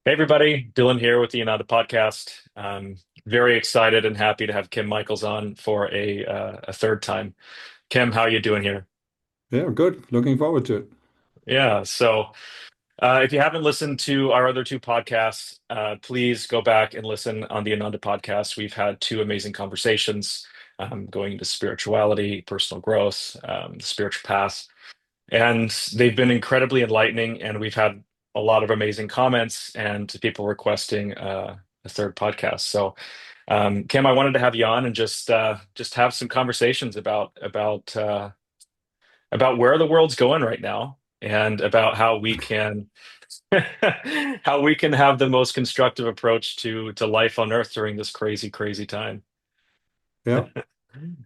Hey everybody, Dylan here with the Ananda podcast. Very excited and happy to have Kim Michaels on for a third time. Kim, how you doing here? Yeah, good. Looking forward to it. Yeah, if you haven't listened to our other two podcasts, please go back and listen on the Ananda podcast. We've had two amazing conversations going into spirituality, personal growth, the spiritual path. And they've been incredibly enlightening, and we've had a lot of amazing comments and people requesting a third podcast. Kim, I wanted to have you on and just have some conversations about where the world's going right now and about how we can how we can have the most constructive approach to life on Earth during this crazy, crazy time. Yeah.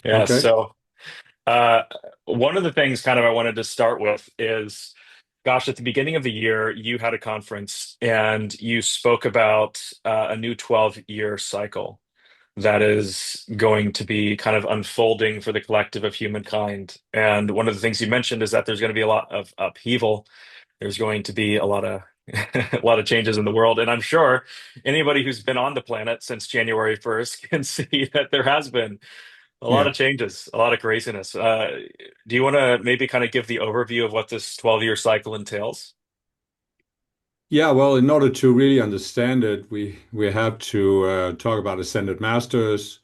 Yeah, Okay. so. Uh, One of the things kind of I wanted to start with is, gosh, at the beginning of the year, you had a conference and you spoke about a new 12-year cycle that is going to be kind of unfolding for the collective of humankind. And one of the things you mentioned is that there's going to be a lot of upheaval. There's going to be a lot of a lot of changes in the world. And I'm sure anybody who's been on the planet since January 1st can see that there has been a lot Yeah. of changes, a lot of craziness. Do you want to maybe kind of give the overview of what this 12-year cycle entails? Yeah, well, in order to really understand it, we have to talk about ascended masters,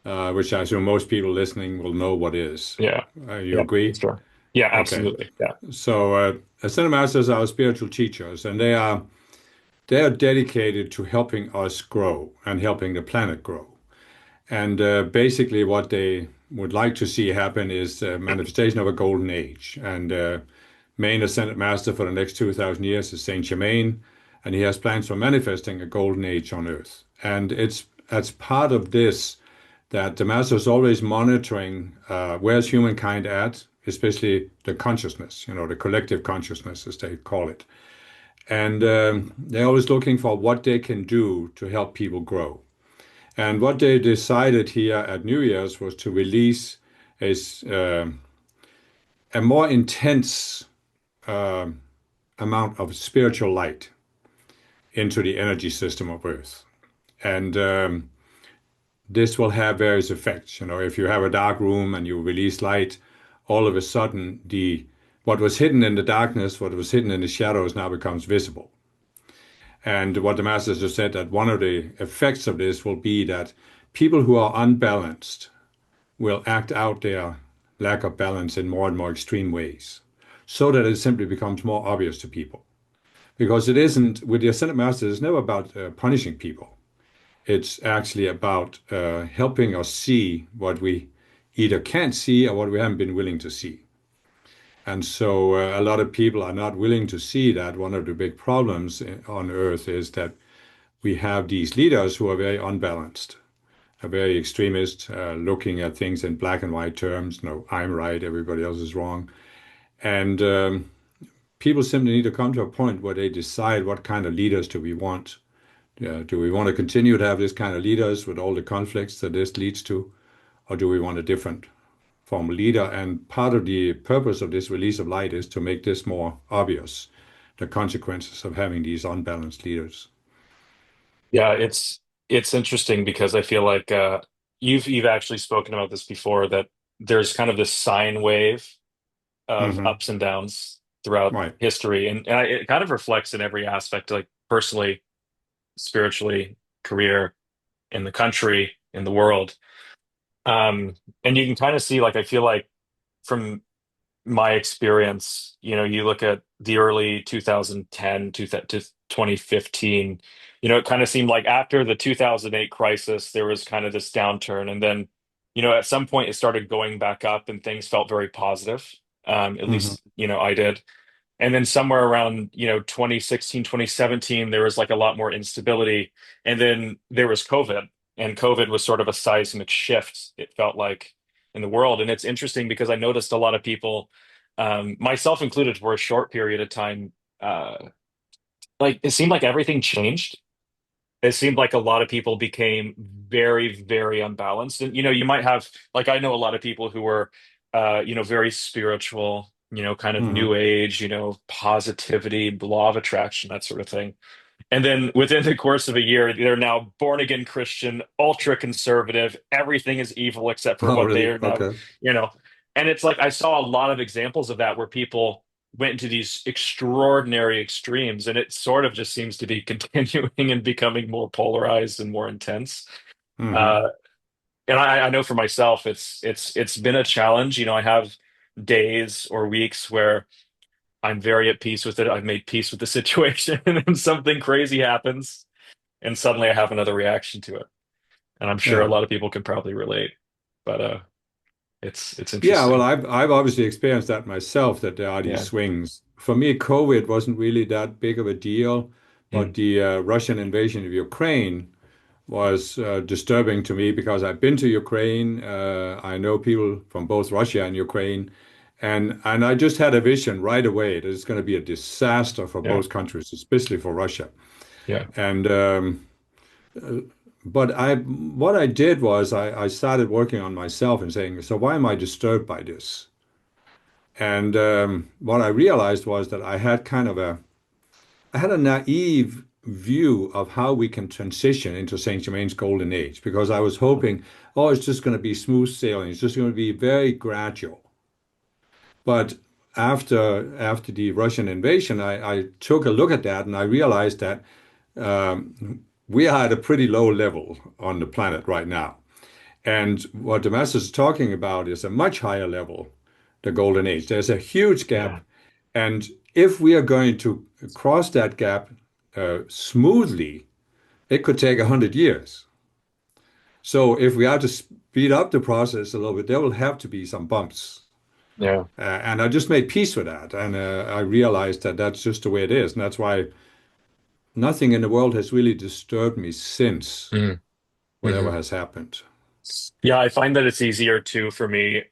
which I assume most people listening will know what is. Yeah. You Yeah, agree? sure. Yeah, Okay. absolutely. Yeah. So ascended masters are spiritual teachers, and they are dedicated to helping us grow and helping the planet grow. And basically, what they would like to see happen is a manifestation of a golden age. And main ascended master for the next 2,000 years is Saint Germain, and he has plans for manifesting a golden age on Earth. And it's as part of this that the master is always monitoring where's humankind at, especially the consciousness, the collective consciousness, as they call it. And they're always looking for what they can do to help people grow. And what they decided here at New Year's was to release a, a more intense uh, amount of spiritual light into the energy system of Earth. And this will have various effects. If you have a dark room and you release light, all of a sudden the what was hidden in the darkness, what was hidden in the shadows now becomes visible. And what the masters have said that one of the effects of this will be that people who are unbalanced will act out their lack of balance in more and more extreme ways so that it simply becomes more obvious to people. Because it isn't, with the Ascended Masters, it's never about punishing people. It's actually about helping us see what we either can't see or what we haven't been willing to see. And so a lot of people are not willing to see that one of the big problems on Earth is that we have these leaders who are very unbalanced, are very extremist, looking at things in black and white terms. No, I'm right, everybody else is wrong. And people simply need to come to a point where they decide what kind of leaders do we want. Do we want to continue to have this kind of leaders with all the conflicts that this leads to, or do we want a different form of leader? And part of the purpose of this release of light is to make this more obvious, the consequences of having these unbalanced leaders. Yeah, it's interesting because I feel like you've actually spoken about this before, that there's kind of this sine wave of Hmm. ups and downs throughout Right. history, and it kind of reflects in every aspect, like personally, spiritually, career, in the country, in the world. And you can kind of see, like, I feel like from my experience, you look at the early 2010 to 2015, it kind of seemed like after the 2008 crisis, there was kind of this downturn. And then, at some point it started going back up and things felt very positive. At Hmm. least, I did. And then somewhere around, 2016, 2017, there was like a lot more instability. And then there was COVID, and COVID was sort of a seismic shift, it felt like, in the world. And it's interesting because I noticed a lot of people, myself included, for a short period of time, uh, like it seemed like everything changed. It seemed like a lot of people became very, very unbalanced. And, you might have, like, I know a lot of people who were, very spiritual, kind of Hmm. new age, positivity, law of attraction, that sort of thing. And then within the course of a year, they're now born again Christian, ultra conservative. Everything is evil except for Oh, what they really? are now, Okay. you know. And it's like I saw a lot of examples of that where people went into these extraordinary extremes, and it sort of just seems to be continuing and becoming more polarized and more intense. Hmm. Uh, and I know for myself, it's been a challenge. I have days or weeks where I'm very at peace with it. I've made peace with the situation, and then something crazy happens, and suddenly I have another reaction to it. And I'm sure a Yeah. lot of people can probably relate. But it's Yeah, well, interesting. I've obviously experienced that myself, that there are these Yeah. swings. For me, COVID wasn't really that big of a deal, but Mm. the Russian invasion of Ukraine was disturbing to me because I've been to Ukraine. I know people from both Russia and Ukraine, and I just had a vision right away that it's going to be a disaster for Yeah. both countries, especially for Russia. Yeah. And but what I did was I started working on myself and saying, so why am I disturbed by this? And what I realized was that I had a naive view of how we can transition into Saint Germain's golden age because I was hoping, oh, it's just going to be smooth sailing. It's just going to be very gradual. But after the Russian invasion, I took a look at that and I realized that we are at a pretty low level on the planet right now. And what the master is talking about is a much higher level, the golden age. There's a huge gap. Yeah. And if we are going to cross that gap smoothly, it could take 100 years. So if we are to speed up the process a little bit, there will have to be some bumps. Yeah. And I just made peace with that. And I realized that that's just the way it is. And that's why nothing in the world has really disturbed me since Mm. whatever Hmm. has happened. Yeah, I find that it's easier too for me.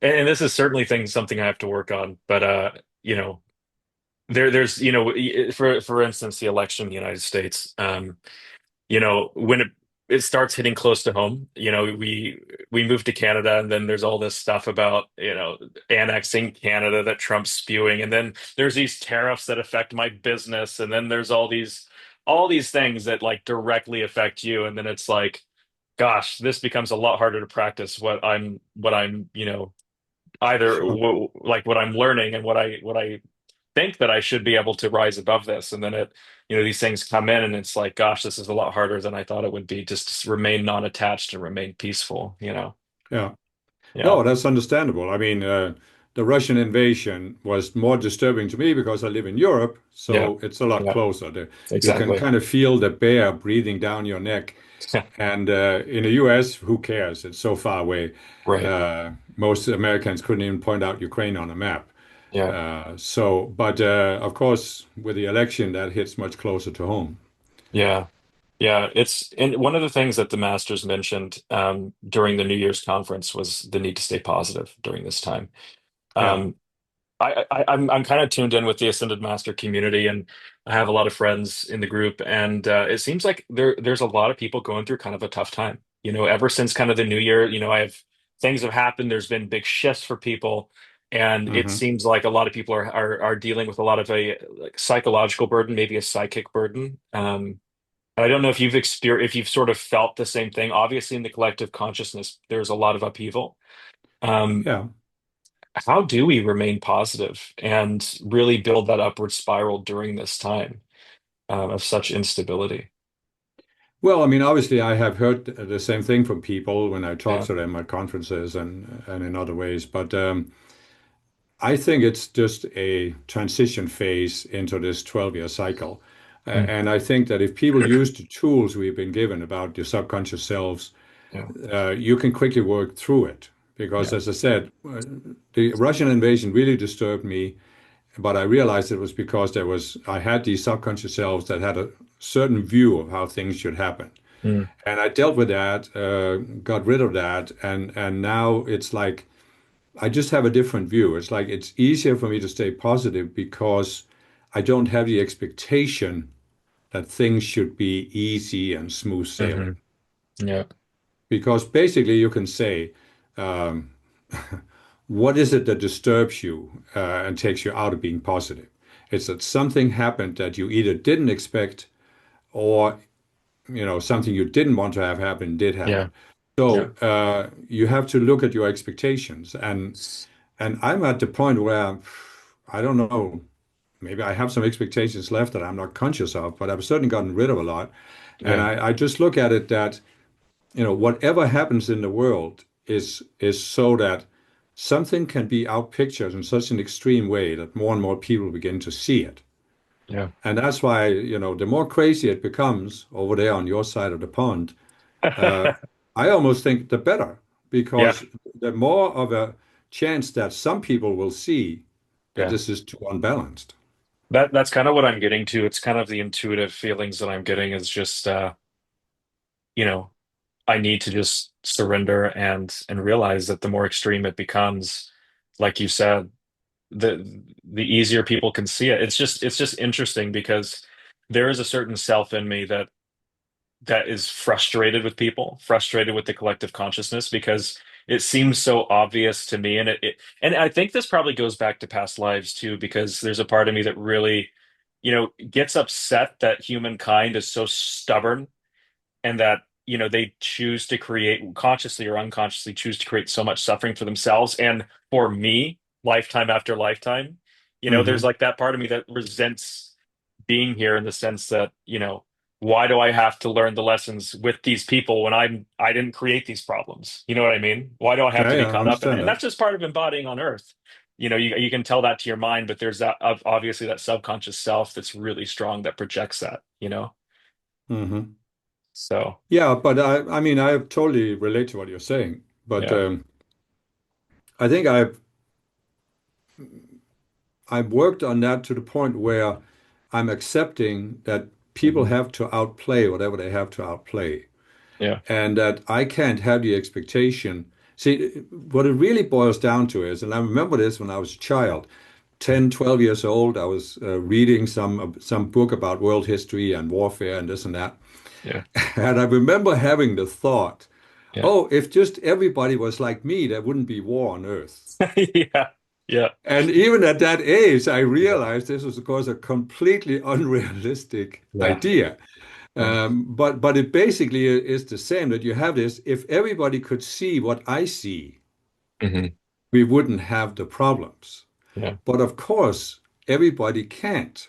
And this is certainly something I have to work on. But there's for instance, the election in the United States. When it starts hitting close to home, we moved to Canada, and then there's all this stuff about, annexing Canada that Trump's spewing, and then there's these tariffs that affect my business, and then there's all these things that like directly affect you, and then it's like, gosh, this becomes a lot harder to practice what I'm either Sure. like what I'm learning and what I think that I should be able to rise above this. And then these things come in and it's like, gosh, this is a lot harder than I thought it would be, just to remain non-attached and remain peaceful. Yeah. Yeah. No, that's understandable. I mean, the Russian invasion was more disturbing to me because I live in Europe, Yeah. so it's a lot Yeah. closer. You can Exactly. kind of feel the bear breathing down your neck. And in the US, who cares? It's so far away. Right. Most Americans couldn't even point out Ukraine on a map. Yeah. But of course, with the election, that hits much closer to home. Yeah. Yeah. And one of the things that the masters mentioned during the New Year's conference was the need to stay positive during this time. Yeah. Um, I'm kind of tuned in with the Ascended Master community, and I have a lot of friends in the group, and it seems like there's a lot of people going through kind of a tough time. Ever since kind of the new year, things have happened. There's been big shifts for people, and it Hmm. seems like a lot of people are dealing with a lot of a like psychological burden, maybe a psychic burden. And I don't know if you've sort of felt the same thing. Obviously, in the collective consciousness, there's a lot of upheaval. Um, Yeah. how do we remain positive and really build that upward spiral during this time of such instability? Well, I mean, obviously, I have heard the same thing from people when I talk Yeah. to them at conferences and in other ways. But I think it's just a transition phase into this 12-year cycle. Mm. And I think that if people use the tools we've been given about the subconscious selves, Yeah. you can quickly work through it. Because, Yeah. as I said, the Russian invasion really disturbed me, but I realized it was because I had these subconscious selves that had a certain view of how things should happen. Mm. And I dealt with that, got rid of that, and now it's like I just have a different view. It's like it's easier for me to stay positive because I don't have the expectation that things should be easy and smooth Hmm. sailing. Yeah. Because basically, you can say, um, what is it that disturbs you and takes you out of being positive? It's that something happened that you either didn't expect or something you didn't want to have happen did Yeah. happen. Yeah. So you have to look at your expectations, and I'm at the point where I don't know, maybe I have some expectations left that I'm not conscious of, but I've certainly gotten rid of a lot. And Yeah. I just look at it that whatever happens in the world is so that something can be outpictured in such an extreme way that more and more people begin to see it. Yeah. And that's why, the more crazy it becomes over there on your side of the pond, uh, I almost think the better, Yeah. because the more of a chance that some people will see that Yeah. this is too unbalanced. That's kind of what I'm getting to. It's kind of the intuitive feelings that I'm getting is just you know, I need to just surrender and realize that the more extreme it becomes, like you said, the easier people can see it. It's just interesting because there is a certain self in me that is frustrated with people, frustrated with the collective consciousness because it seems so obvious to me. And I think this probably goes back to past lives too, because there's a part of me that really, gets upset that humankind is so stubborn and that they choose to create consciously or unconsciously choose to create so much suffering for themselves and for me lifetime after lifetime. There's Hmm. like that part of me that resents being here in the sense that why do I have to learn the lessons with these people when I didn't create these problems? You know what I mean? Why do I have Yeah, to be yeah, I caught up in it? understand And that. that's just part of embodying on earth. You can tell that to your mind, but there's that obviously that subconscious self that's really strong that projects that. Hmm. So Yeah, but I mean, I totally relate to what you're saying, but yeah. I think I've worked on that to the point where I'm accepting that people Hmm. have to outplay whatever they have to outplay, Yeah. and that I can't have the expectation. See, what it really boils down to is, and I remember this when I was a child, 10, 12 years old, I was reading some book about world history and warfare and this and that. Yeah. And I remember having the thought, Yeah. oh, if just everybody was like me, there wouldn't be war on Earth. Yeah. Yeah. And even at that age, I Yeah. realized this was, of course, a completely unrealistic Yeah. idea. Yeah. But it basically is the same that you have this. If everybody could see what I see, Hmm. we wouldn't have the problems. Yeah. But of course, everybody can't,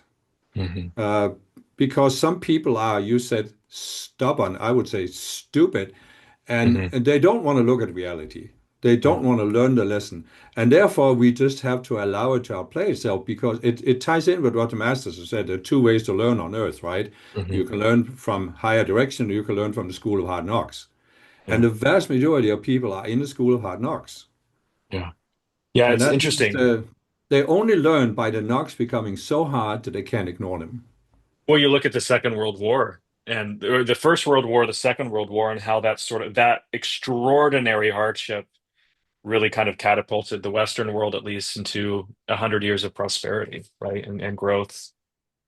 Hmm. uh, because some people are, you said, stubborn. I would say stupid, Hmm. and they don't want to look at reality. They Yeah. don't want to learn the lesson. And therefore, we just have to allow it to outplay itself because it ties in with what the masters have said. There are two ways to learn on earth, right? Hmm. You can learn from higher direction, or you can learn from the school of hard knocks. And Yeah. the vast majority of people are in the school of hard knocks. Yeah. Yeah. And It's that means interesting. they only learn by the knocks becoming so hard that they can't ignore them. Well, you look at the Second World War and or the First World War, the Second World War, and how that extraordinary hardship really kind of catapulted the Western world, at least, into 100 years of prosperity, right? And growth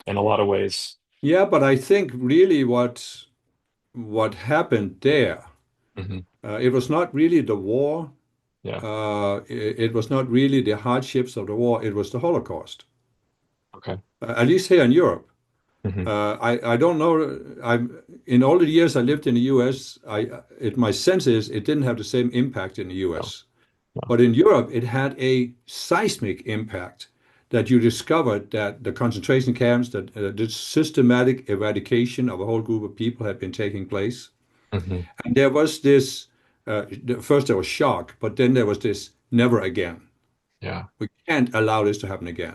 in a lot of ways. Yeah, but I think really what happened there, Hmm. it was not really the war. Yeah. It was not really the hardships of the war, it was the Holocaust. Okay. At least here in Europe. Hmm. I don't know. In all the years I lived in the US, my sense is it didn't have the same impact in the No. US. No. But in Europe, it had a seismic impact that you discovered that the concentration camps, that the systematic eradication of a whole group of people had been taking place. Hmm. And there was this, first there was shock, but then there was this never again. Yeah. We can't allow this to happen again.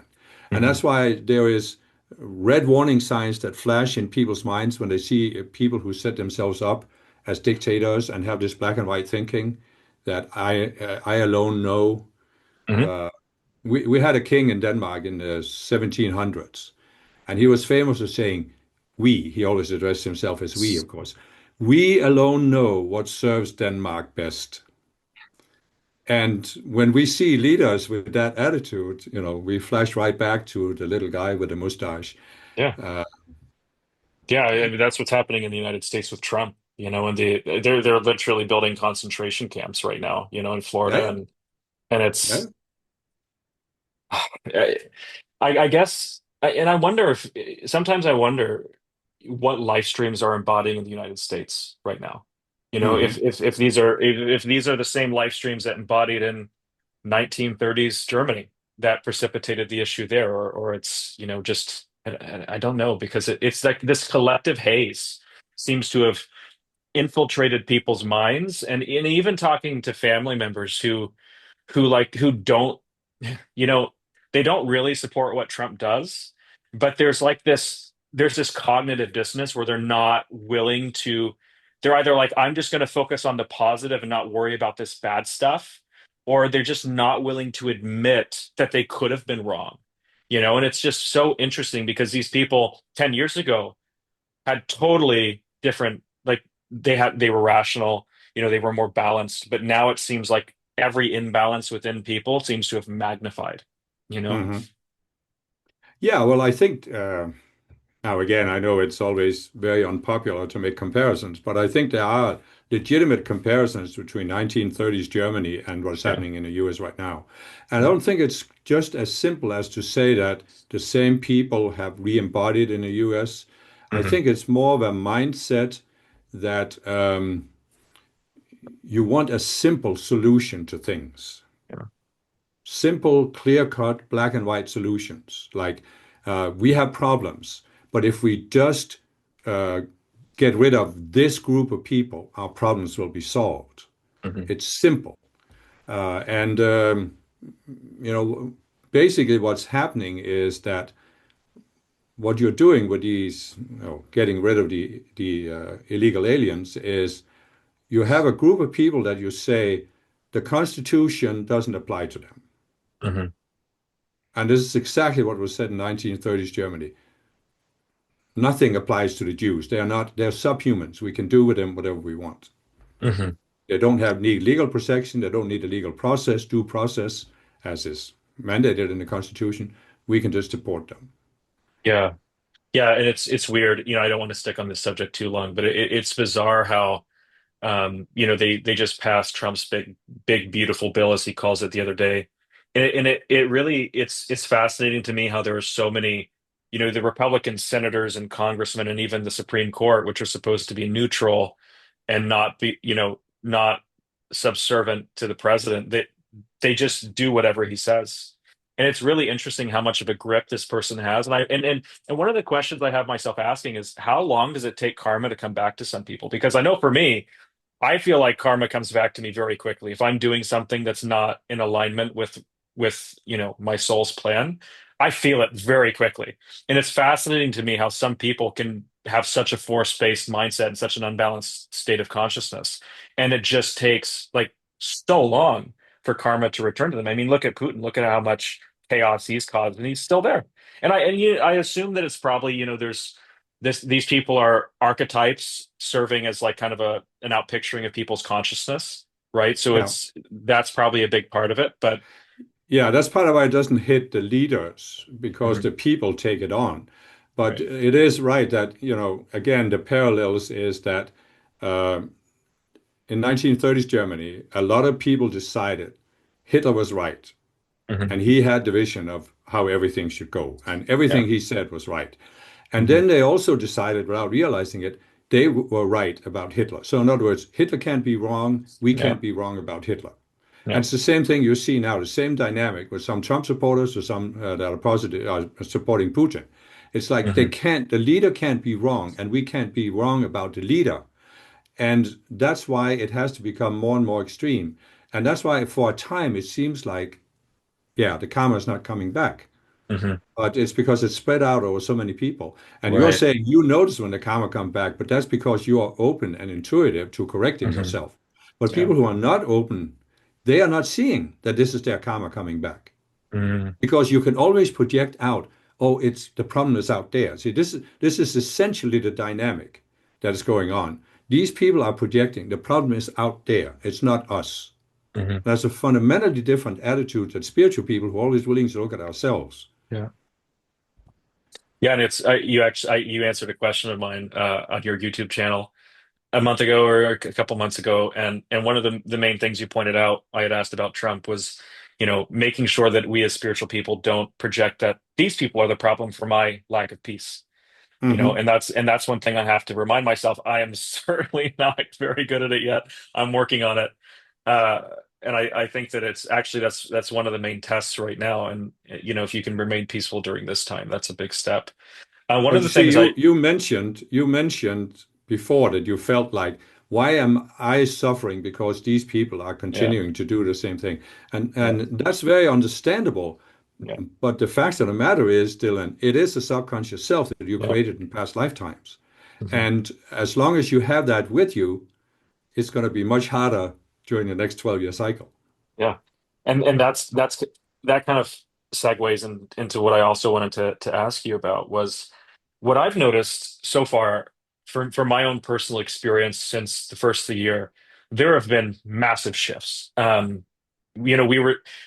And Hmm. that's why there is red warning signs that flash in people's minds when they see people who set themselves up as dictators and have this black and white thinking that I alone know. Hmm. Uh, we had a king in Denmark in the 1700s, and he was famous for saying, "We." He always addressed himself as "we," of course. We alone know what serves Denmark best. And when we see leaders with that attitude, we flash right back to the little guy with the mustache. Yeah. Uh, Yeah. I mean, that's what's happening in the United States with Trump, and they're literally building concentration camps right now, in Florida, and yeah, it's I, I guess. And I wonder if sometimes I wonder what life streams are embodying in the United States right now. You know, Hmm. if these are the same life streams that embodied in 1930s Germany that precipitated the issue there, or it's, just I don't know because it's like this collective haze seems to have infiltrated people's minds, and in even talking to family members who don't, you know, they don't really support what Trump does, but there's this cognitive dissonance where they're not willing to, they're either like, I'm just going to focus on the positive and not worry about this bad stuff, or they're just not willing to admit that they could have been wrong. And it's just so interesting because these people 10 years ago had totally different, like they were rational, they were more balanced, but now it seems like every imbalance within people seems to have magnified, you know? Hmm. Yeah, well, I think now again, I know it's always very unpopular to make comparisons, but I think there are legitimate comparisons between 1930s Germany and what's Yeah. happening in the US right now. And I Yeah. don't think it's just as simple as to say that the same people have re-embodied in the US. I Hmm. think it's more of a mindset that you want a simple solution to things. Yeah. Simple, clear-cut, black and white solutions. Like we have problems, but if we just uh, get rid of this group of people, our problems will be solved. Hmm. It's simple. And you know, basically what's happening is that what you're doing with these, getting rid of the illegal aliens is you have a group of people that you say the Constitution doesn't apply to them. Hmm. And this is exactly what was said in 1930s Germany. Nothing applies to the Jews. They're subhumans. We can do with them whatever we want. Hmm. They don't need legal protection. They don't need a legal process, due process, as is mandated in the Constitution. We can just deport them. Yeah. Yeah. And it's weird. I don't want to stick on this subject too long, but it's bizarre how they just passed Trump's big, beautiful bill, as he calls it, the other day. And it really, it's fascinating to me how there are so many, the Republican senators and congressmen and even the Supreme Court, which are supposed to be neutral and not be, not subservient to the president, that they just do whatever he says. And it's really interesting how much of a grip this person has. And one of the questions I have myself asking is, how long does it take karma to come back to some people? Because I know for me, I feel like karma comes back to me very quickly. If I'm doing something that's not in alignment with, my soul's plan, I feel it very quickly. And it's fascinating to me how some people can have such a force-based mindset and such an unbalanced state of consciousness. And it just takes like so long for karma to return to them. I mean, look at Putin, look at how much chaos he's caused, and he's still there. I assume that it's probably, there's these people are archetypes serving as like kind of an outpicturing of people's consciousness, right? So Yeah. that's probably a big part of it. But Yeah, that's part of why it doesn't hit the leaders because Mhm. the people take it on. But Right. it is right that, again, the parallels is that uh, in 1930s Germany, a lot of people decided Hitler was right. Hmm. And he had the vision of how everything should go. And Yeah. everything he said was right. And Hmm. then they also decided, without realizing it, they were right about Hitler. So, in other words, Hitler can't be wrong. We Yeah. can't be wrong about Hitler. Yeah. And it's the same thing you see now, the same dynamic with some Trump supporters or some that are positive, supporting Putin. It's like Hmm. the leader can't be wrong, and we can't be wrong about the leader. And that's why it has to become more and more extreme. And that's why, for a time, it seems like, yeah, the karma is not coming back. Hmm. But it's because it's spread out over so many people. And you're Right. saying you notice when the karma comes back, but that's because you are open and intuitive to correcting Hmm. yourself. But Yeah. people who are not open, they are not seeing that this is their karma coming back. Hmm. Because you can always project out, oh, it's the problem is out there. See, this is essentially the dynamic that is going on. These people are projecting the problem is out there. It's not us. Hmm. That's a fundamentally different attitude than spiritual people who are always willing to look at ourselves. Yeah. Yeah. And you answered a question of mine on your YouTube channel a month ago or a couple months ago, and one of the main things you pointed out, I had asked about Trump, was making sure that we as spiritual people don't project that these people are the problem for my lack of peace. Hmm. And that's one thing I have to remind myself. I am certainly not very good at it yet. I'm working on it. Uh, and I think that it's actually that's one of the main tests right now. And if you can remain peaceful during this time, that's a big step. One But of you the see, things you mentioned before that you felt like, why am I suffering because these people are yeah, continuing to do the same thing? And yeah, and that's very understandable. yeah, But the fact of the matter is, Dylan, it is a subconscious self that you yeah. created in past lifetimes. Mhm. And as long as you have that with you, it's going to be much harder during the next 12-year cycle. Yeah. And that kind of segues into what I also wanted to ask you about was what I've noticed so far for my own personal experience since the first of the year, there have been massive shifts. You know,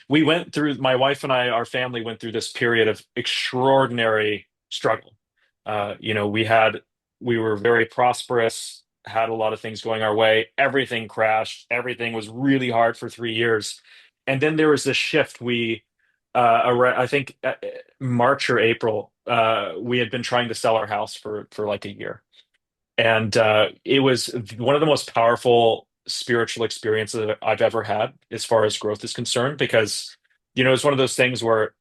we went through, my wife and I, our family went through this period of extraordinary struggle. We were very prosperous, had a lot of things going our way. Everything crashed. Everything was really hard for 3 years. And then there was this shift. I think March or April, we had been trying to sell our house for like a year. And it was one of the most powerful spiritual experiences that I've ever had as far as growth is concerned, because, it's one of those things where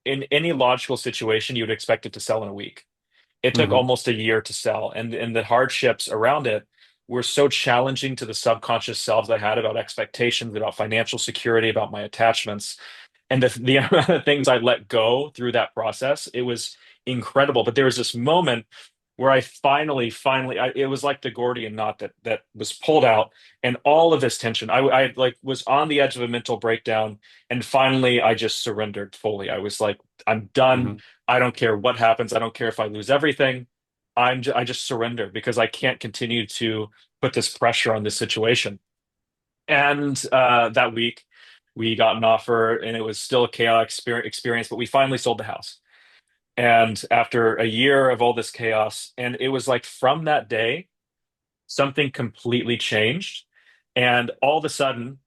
in any logical situation, you would expect it to sell in a week. It took Hmm. almost a year to sell, and the hardships around it were so challenging to the subconscious selves I had about expectations, about financial security, about my attachments, and the amount of things I let go through that process. It was incredible. But there was this moment where I finally, it was like the Gordian knot that was pulled out, and all of this tension. I like was on the edge of a mental breakdown, and finally I just surrendered fully. I was like, I'm done. Hmm. I don't care what happens. I don't care if I lose everything. I just surrender because I can't continue to put this pressure on this situation. And that week, we got an offer, and it was still a chaotic experience, but we finally sold the house. And after a year of all this chaos, and it was like from that day, something completely changed. And all of a sudden,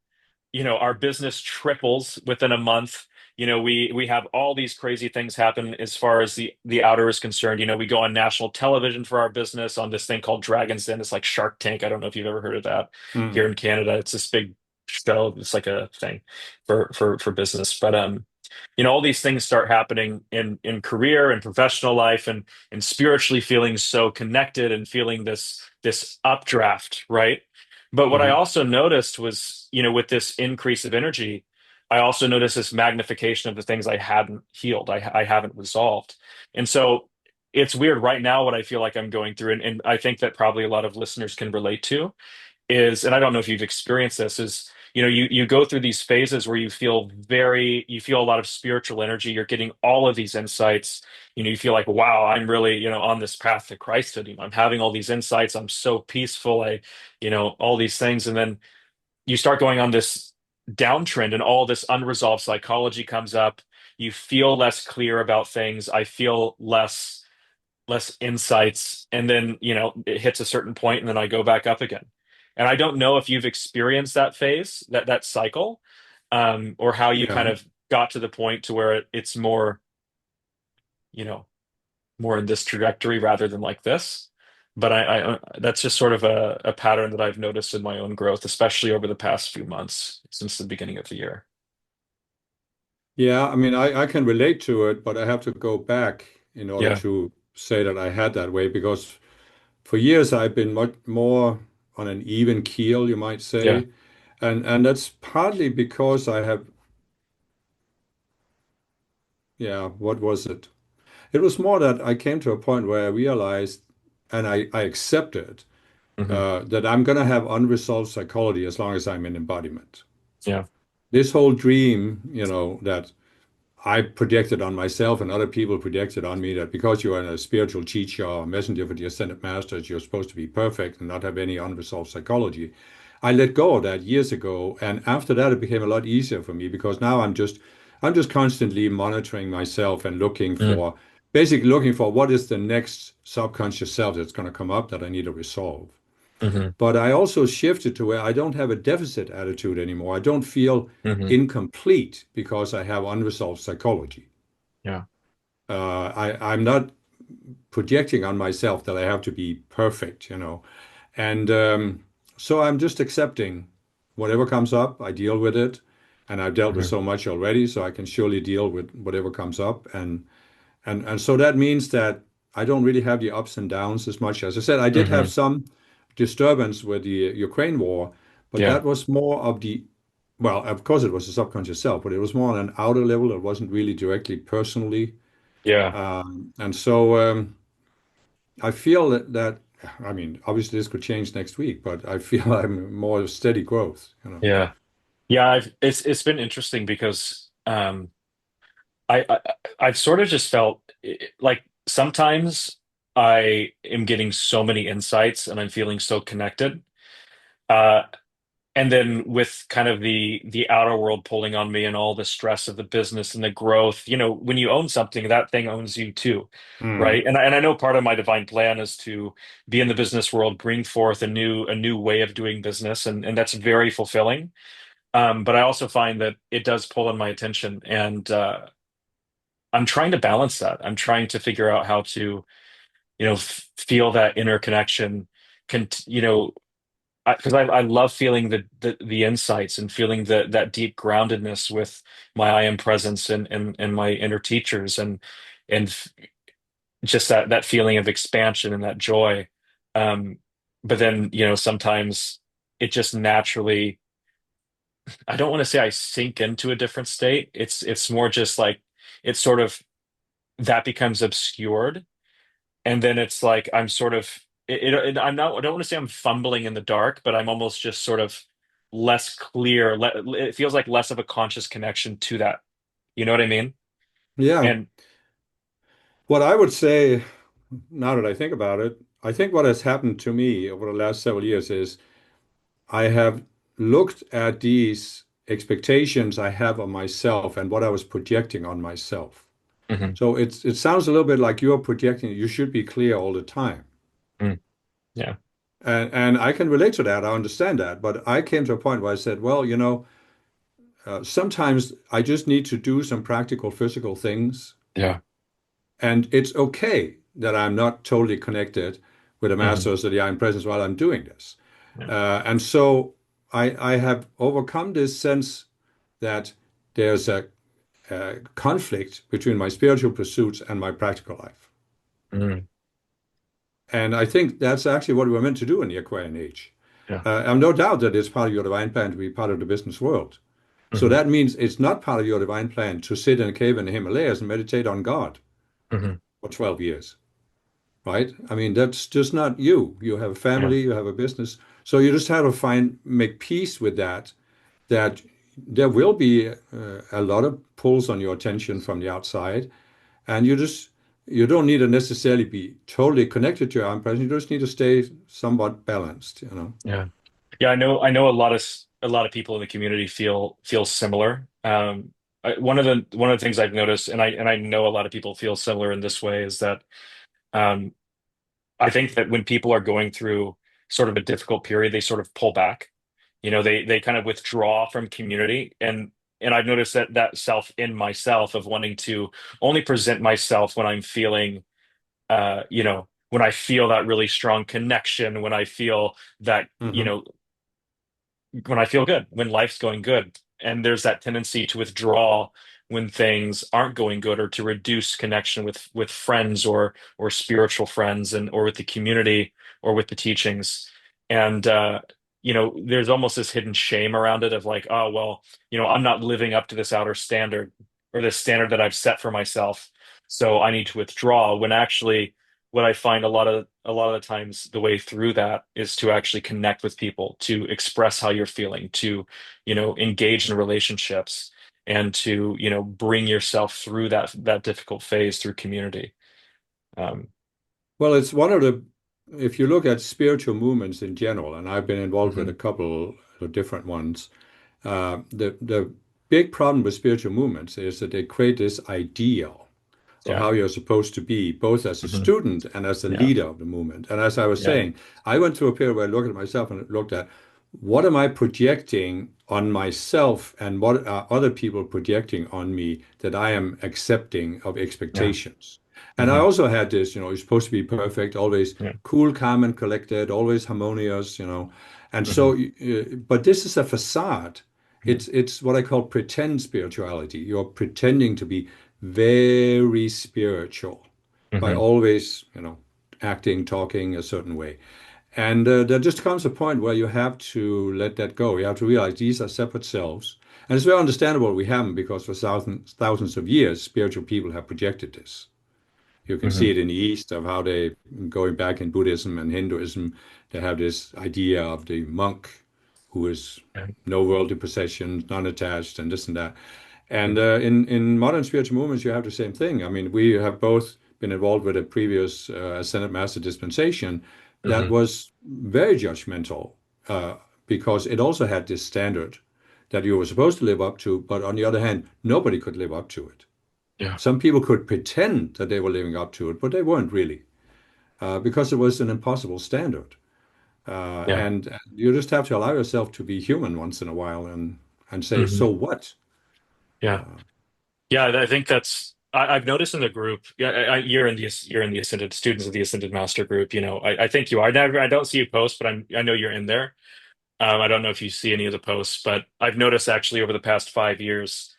our business triples within a month. We have all these crazy things happen as far as the outer is concerned. We go on national television for our business on this thing called Dragon's Den. It's like Shark Tank. I don't know if you've ever heard of that here Hmm. in Canada. It's this big show. It's like a thing for business. But all these things start happening in career and professional life, and spiritually feeling so connected and feeling this updraft, right? But what I Hmm. also noticed was, with this increase of energy, I also noticed this magnification of the things I hadn't healed, I haven't resolved. And so it's weird right now what I feel like I'm going through, and I think that probably a lot of listeners can relate to is, and I don't know if you've experienced this, is you go through these phases where you feel a lot of spiritual energy. You're getting all of these insights. You feel like, wow, I'm really, on this path to Christhood. I'm having all these insights. I'm so peaceful. All these things. And then you start going on this downtrend, and all this unresolved psychology comes up. You feel less clear about things. I feel less insights, and then it hits a certain point, and then I go back up again. And I don't know if you've experienced that phase, that cycle, or how you kind Yeah. of got to the point to where it's more, you know more in this trajectory rather than like this. But that's just sort of a pattern that I've noticed in my own growth, especially over the past few months since the beginning of the year. Yeah, I mean, I can relate to it, but I have to go back in order Yeah, to say that I had that way because for years I've been much more on an even keel, you might yeah, say. And that's partly because I have, yeah, what was it? It was more that I came to a point where I realized and I accepted hmm, that I'm going to have unresolved psychology as long as I'm in embodiment. yeah, This whole dream, that I projected on myself and other people projected on me that because you are a spiritual teacher or messenger for the ascended masters, you're supposed to be perfect and not have any unresolved psychology. I let go of that years ago, and after that, it became a lot easier for me because now I'm just constantly monitoring myself and mm, basically looking for what is the next subconscious self that's going to come up that I need to resolve. Hmm. But I also shifted to where I don't have a deficit attitude anymore. I don't feel Hmm. incomplete because I have unresolved psychology. Yeah. I'm not projecting on myself that I have to be perfect, you know. And so I'm just accepting whatever comes up, I deal with it. And I've dealt with Hmm. so much already, so I can surely deal with whatever comes up. And so that means that I don't really have the ups and downs as much. As I said, I did have Hmm. some disturbance with the Ukraine war, but Yeah. that was more of the, well, of course it was a subconscious self, but it was more on an outer level. It wasn't really directly personally. Yeah. And so I feel that, I mean, obviously this could change next week, but I feel I'm more steady growth, you know. Yeah. Yeah. It's been interesting because I I've sort of just felt like sometimes I am getting so many insights and I'm feeling so connected. Uh, and then with kind of the outer world pulling on me and all the stress of the business and the growth, when you own something, that thing owns you too, Mm. right? And I know part of my divine plan is to be in the business world, bring forth a new way of doing business, and that's very fulfilling. But I also find that it does pull on my attention, and I'm trying to balance that. I'm trying to figure out how to, feel that inner connection, can, because I love feeling the insights and feeling that deep groundedness with my I am presence and my inner teachers and just that feeling of expansion and that joy. Um, but then, sometimes it just naturally, I don't want to say I sink into a different state. It's more just like it's sort of that becomes obscured, and then it's like I'm sort of I don't want to say I'm fumbling in the dark, but I'm almost just sort of less clear. It feels like less of a conscious connection to that. You know what I mean? Yeah. And What I would say, now that I think about it, I think what has happened to me over the last several years is I have looked at these expectations I have of myself and what I was projecting on myself. Mhm. So it sounds a little bit like you're projecting, you should be clear all the time. Mm. Yeah. And I can relate to that. I understand that. But I came to a point where I said, well, sometimes I just need to do some practical physical things. Yeah. And it's okay that I'm not totally connected with the Hmm. masters of the I am presence while I'm doing this. Yeah. And so I have overcome this sense that there's a conflict between my spiritual pursuits and my practical life. Hmm. And I think that's actually what we're meant to do in the Aquarian age. Yeah. I've no doubt that it's part of your divine plan to be part of the business world. So Hmm. that means it's not part of your divine plan to sit in a cave in the Himalayas and meditate on God Hmm. for 12 years, right? I mean, that's just not you. You have a Yeah. family, you have a business. So you just have to make peace with that there will be a lot of pulls on your attention from the outside. And you don't need to necessarily be totally connected to your own presence. You just need to stay somewhat balanced, you know. Yeah. Yeah. I know a lot of people in the community feel similar. One of the things I've noticed, and I know a lot of people feel similar in this way, is that um, I think that when people are going through sort of a difficult period, they sort of pull back. They kind of withdraw from community, and I've noticed that self in myself of wanting to only present myself when I'm feeling, when I feel that really strong connection, when I feel that, Hmm. when I feel good, when life's going good. And there's that tendency to withdraw when things aren't going good, or to reduce connection with friends or spiritual friends, or with the community, or with the teachings. And there's almost this hidden shame around it of like, oh well, I'm not living up to this outer standard, or this standard that I've set for myself. So I need to withdraw, when actually what I find a lot of the times the way through that is to actually connect with people, to express how you're feeling, to, engage in relationships, and to, bring yourself through that difficult phase through community. Um, Well, it's one of the, if you look at spiritual movements in general, and I've been involved with a mhm, couple of different ones, the big problem with spiritual movements is that they create this ideal of Yeah. how you're supposed to be, both as a Hmm. student and as a Yeah. leader of the movement. And as I was Yeah. saying, I went through a period where I looked at myself and looked at what am I projecting on myself and what are other people projecting on me that I am accepting of Yeah. expectations. And I Hmm. also had this, you're supposed to be perfect, always Yeah. cool, calm, and collected, always harmonious. And Hmm. so, but this is a facade. Yeah. It's what I call pretend spirituality. You're pretending to be very spiritual by Hmm. always, acting, talking a certain way. And there just comes a point where you have to let that go. You have to realize these are separate selves. And it's very understandable we haven't because for thousands of years, spiritual people have projected this. You can see Hmm. it in the East of how they, going back in Buddhism and Hinduism, they have this idea of the monk who is Yeah. no worldly possessions, non-attached, and this and that. And Mhm. in modern spiritual movements, you have the same thing. I mean, we have both been involved with a previous Ascended Master dispensation that Mhm. was very judgmental because it also had this standard that you were supposed to live up to, but on the other hand, nobody could live up to it. Yeah. Some people could pretend that they were living up to it, but they weren't really because it was an impossible standard. Yeah. And you just have to allow yourself to be human once in a while and say, Hmm. so what? Yeah. Yeah. I think I've noticed in the group. Yeah, you're in the Ascended students of the Ascended Master group. I think you are. I don't see you post, but I know you're in there. I don't know if you see any of the posts, but I've noticed actually over the past 5 years,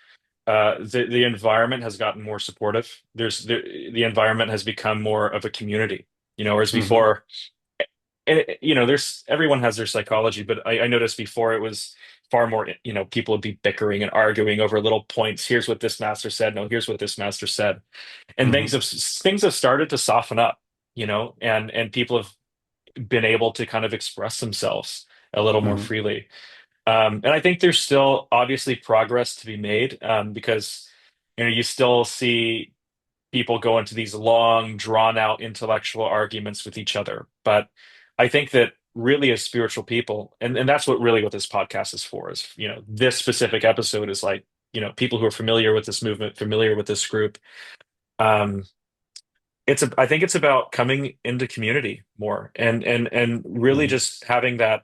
the environment has gotten more supportive. The environment has become more of a community. Whereas Hmm. before, and there's everyone has their psychology, but I noticed before it was far more, people would be bickering and arguing over little points. Here's what this master said. No, here's what this master said. And Hmm. things have started to soften up, and people have been able to kind of express themselves a little more Hmm. freely. And I think there's still obviously progress to be made, because you still see people go into these long, drawn out intellectual arguments with each other. But I think that really as spiritual people, and that's what this podcast is for, is, this specific episode is like, people who are familiar with this movement, familiar with this group. Um, I think it's about coming into community more and really Hmm. just having that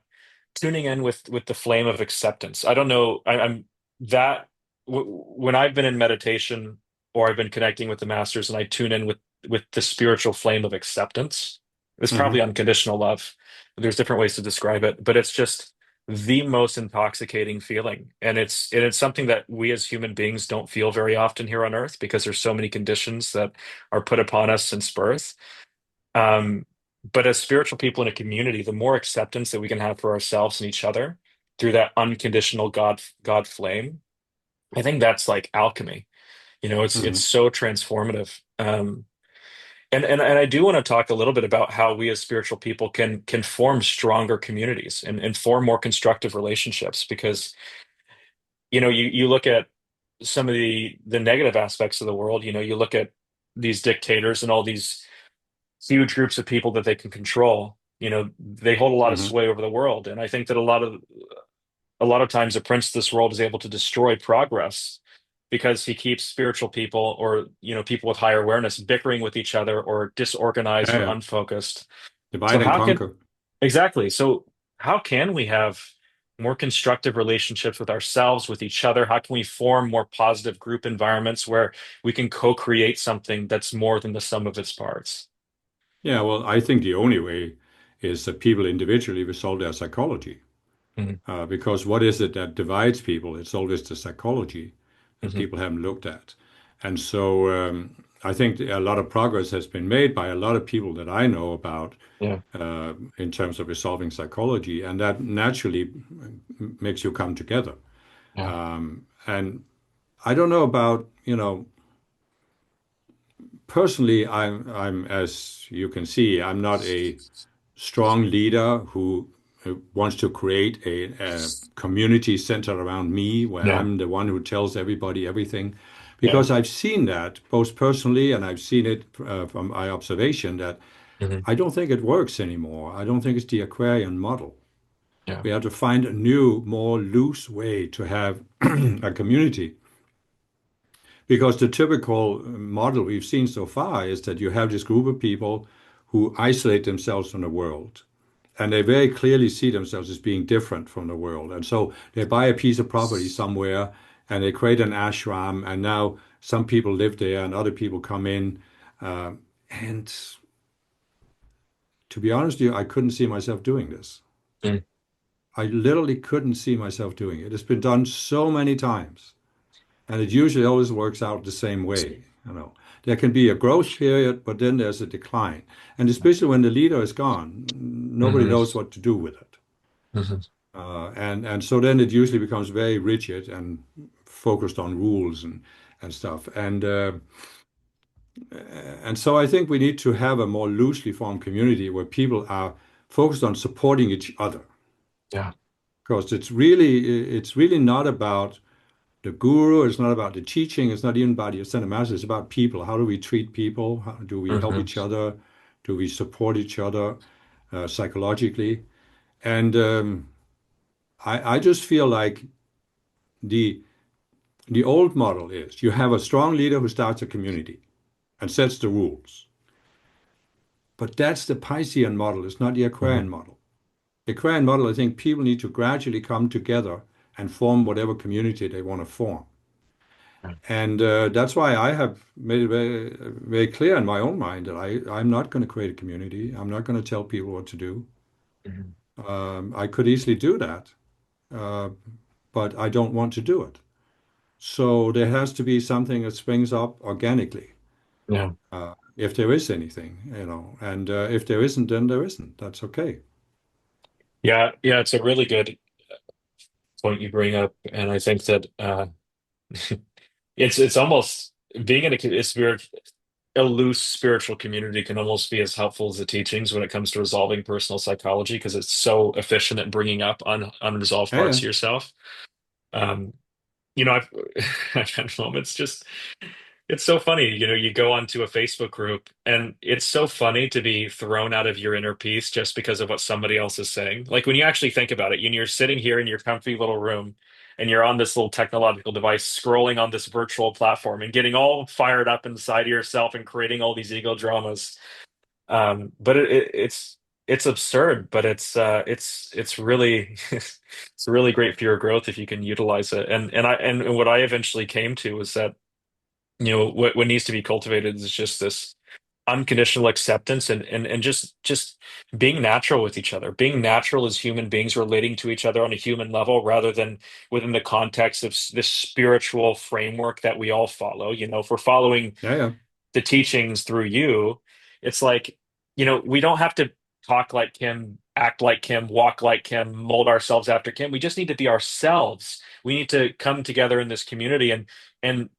tuning in with the flame of acceptance. I don't know. I'm that when I've been in meditation or I've been connecting with the masters and I tune in with the spiritual flame of acceptance. It's probably Hmm. unconditional love. There's different ways to describe it, but it's just the most intoxicating feeling. And it's something that we as human beings don't feel very often here on Earth because there's so many conditions that are put upon us since birth. Um, but as spiritual people in a community, the more acceptance that we can have for ourselves and each other through that unconditional God flame, I think that's like alchemy. It's Hmm. so transformative. And I do want to talk a little bit about how we as spiritual people can form stronger communities and form more constructive relationships because you look at some of the negative aspects of the world. You look at these dictators and all these huge groups of people that they can control. They hold a lot of Hmm. sway over the world, and I think that a lot of times the prince of this world is able to destroy progress because he keeps spiritual people or people with higher awareness bickering with each other or disorganized Yeah, or yeah. unfocused. So Divide and how can conquer. exactly? So how can we have more constructive relationships with ourselves, with each other? How can we form more positive group environments where we can co-create something that's more than the sum of its parts? Yeah, well, I think the only way is that people individually resolve their psychology. Mhm. Because what is it that divides people? It's always the psychology that Mhm. people haven't looked at. And so I think a lot of progress has been made by a lot of people that I know about Yeah. in terms of resolving psychology, and that naturally makes you come together. Yeah. And I don't know about, personally, I'm as you can see, I'm not a strong leader who wants to create a community centered around me, where Yeah. I'm the one who tells everybody everything, Yeah. because I've seen that both personally and I've seen it from my observation that Mhm. I don't think it works anymore. I don't think it's the Aquarian model. Yeah. We have to find a new, more loose way to have a community Because the typical model we've seen so far is that you have this group of people who isolate themselves from the world. And they very clearly see themselves as being different from the world. And so they buy a piece of property somewhere and they create an ashram. And now some people live there and other people come in. Uh, and to be honest with you, I couldn't see myself doing this. Mm. I literally couldn't see myself doing it. It's been done so many times. And it usually always works out the same way. There can be a growth period, but then there's a decline. And especially when the leader is gone, nobody Hmm. knows what to do with it. Hmm. And so then it usually becomes very rigid and focused on rules and stuff. And so I think we need to have a more loosely formed community where people are focused on supporting each other. Yeah. Because it's really not about the guru, it's not about the teaching, it's not even about the ascended master, it's about people. How do we treat people? How do we help Hmm. each other? Do we support each other psychologically? And I just feel like the the old model is you have a strong leader who starts a community and sets the rules. But that's the Piscean model, it's not the Hmm. Aquarian model. The Aquarian model, I think people need to gradually come together and form whatever community they want to form. And that's why I have made it very, very clear in my own mind that I'm not going to create a community. I'm not going to tell people what to do. Hmm. I could easily do that, uh, but I don't want to do it. So there has to be something that springs up organically, Yeah. if there is anything. And if there isn't, then there isn't. That's okay. Yeah. Yeah. It's a really good point you bring up, and I think that it's almost being in a spirit, a loose spiritual community can almost be as helpful as the teachings when it comes to resolving personal psychology because it's so efficient at bringing up unresolved Yeah, parts yeah, of yourself. Um, I've I've had moments just it's so funny, you go onto a Facebook group and it's so funny to be thrown out of your inner peace just because of what somebody else is saying. Like when you actually think about it, you're sitting here in your comfy little room and you're on this little technological device scrolling on this virtual platform and getting all fired up inside of yourself and creating all these ego dramas. But it's absurd, but it's really it's really great for your growth if you can utilize it. And what I eventually came to was that what needs to be cultivated is just this unconditional acceptance and just being natural with each other, being natural as human beings relating to each other on a human level rather than within the context of this spiritual framework that we all follow. If we're following yeah, yeah, the teachings through you, it's like, we don't have to talk like him, act like him, walk like him, mold ourselves after him. We just need to be ourselves. We need to come together in this community and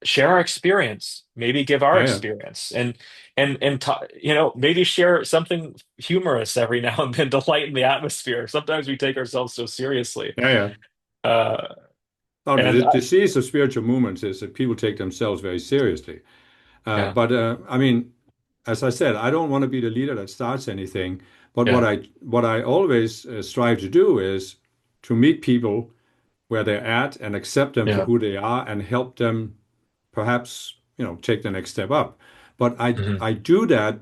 share our experience, maybe give our yeah, yeah, experience and maybe share something humorous every now and then to lighten the atmosphere. Sometimes we take ourselves so seriously. yeah, yeah. Uh, Oh, and the disease of spiritual movements is that people take themselves very seriously. yeah, But I mean, as I said, I don't want to be the leader that starts anything. But what yeah, I always strive to do is to meet people where they're at and accept them for yeah, who they are and help them perhaps, take the next step up. But I mhm, I do that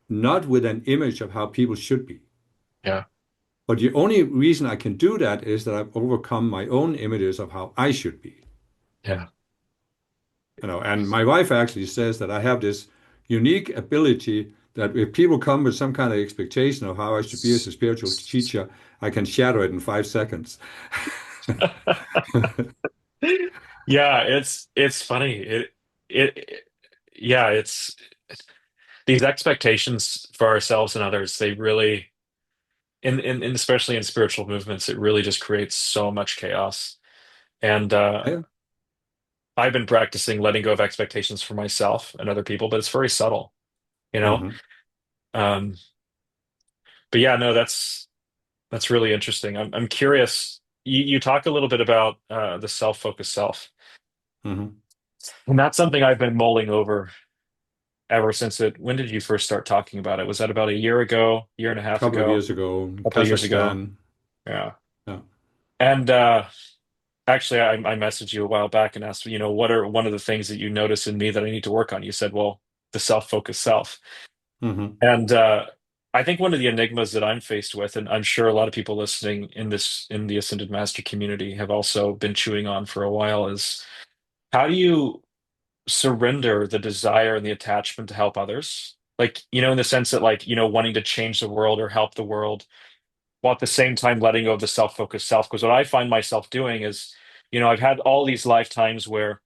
not with an image of how people should be. yeah, But the only reason I can do that is that I've overcome my own images of how I should be. yeah. And my wife actually says that I have this unique ability that if people come with some kind of expectation of how I should be as a spiritual teacher, I can shatter it in 5 seconds. Yeah, it's funny. It yeah, it's these expectations for ourselves and others, they really in especially in spiritual movements, it really just creates so much chaos. And Yeah. I've been practicing letting go of expectations for myself and other people, but it's very subtle, you know? Hmm. Um, but yeah, no, that's really interesting. I'm curious. You talk a little bit about the self-focused self, Hmm. and that's something I've been mulling over ever since it. When did you first start talking about it? Was that about a year ago, year and a A half couple of ago, years ago in a couple of years ago? Kazakhstan. Yeah. Yeah. And Actually, I messaged you a while back and asked, what are one of the things that you notice in me that I need to work on? You said, well, the self-focused self. Hmm. And I think one of the enigmas that I'm faced with, and I'm sure a lot of people listening in the Ascended Master community have also been chewing on for a while, is how do you surrender the desire and the attachment to help others? Like, in the sense that, like, wanting to change the world or help the world, while at the same time letting go of the self-focused self. Because what I find myself doing is, I've had all these lifetimes where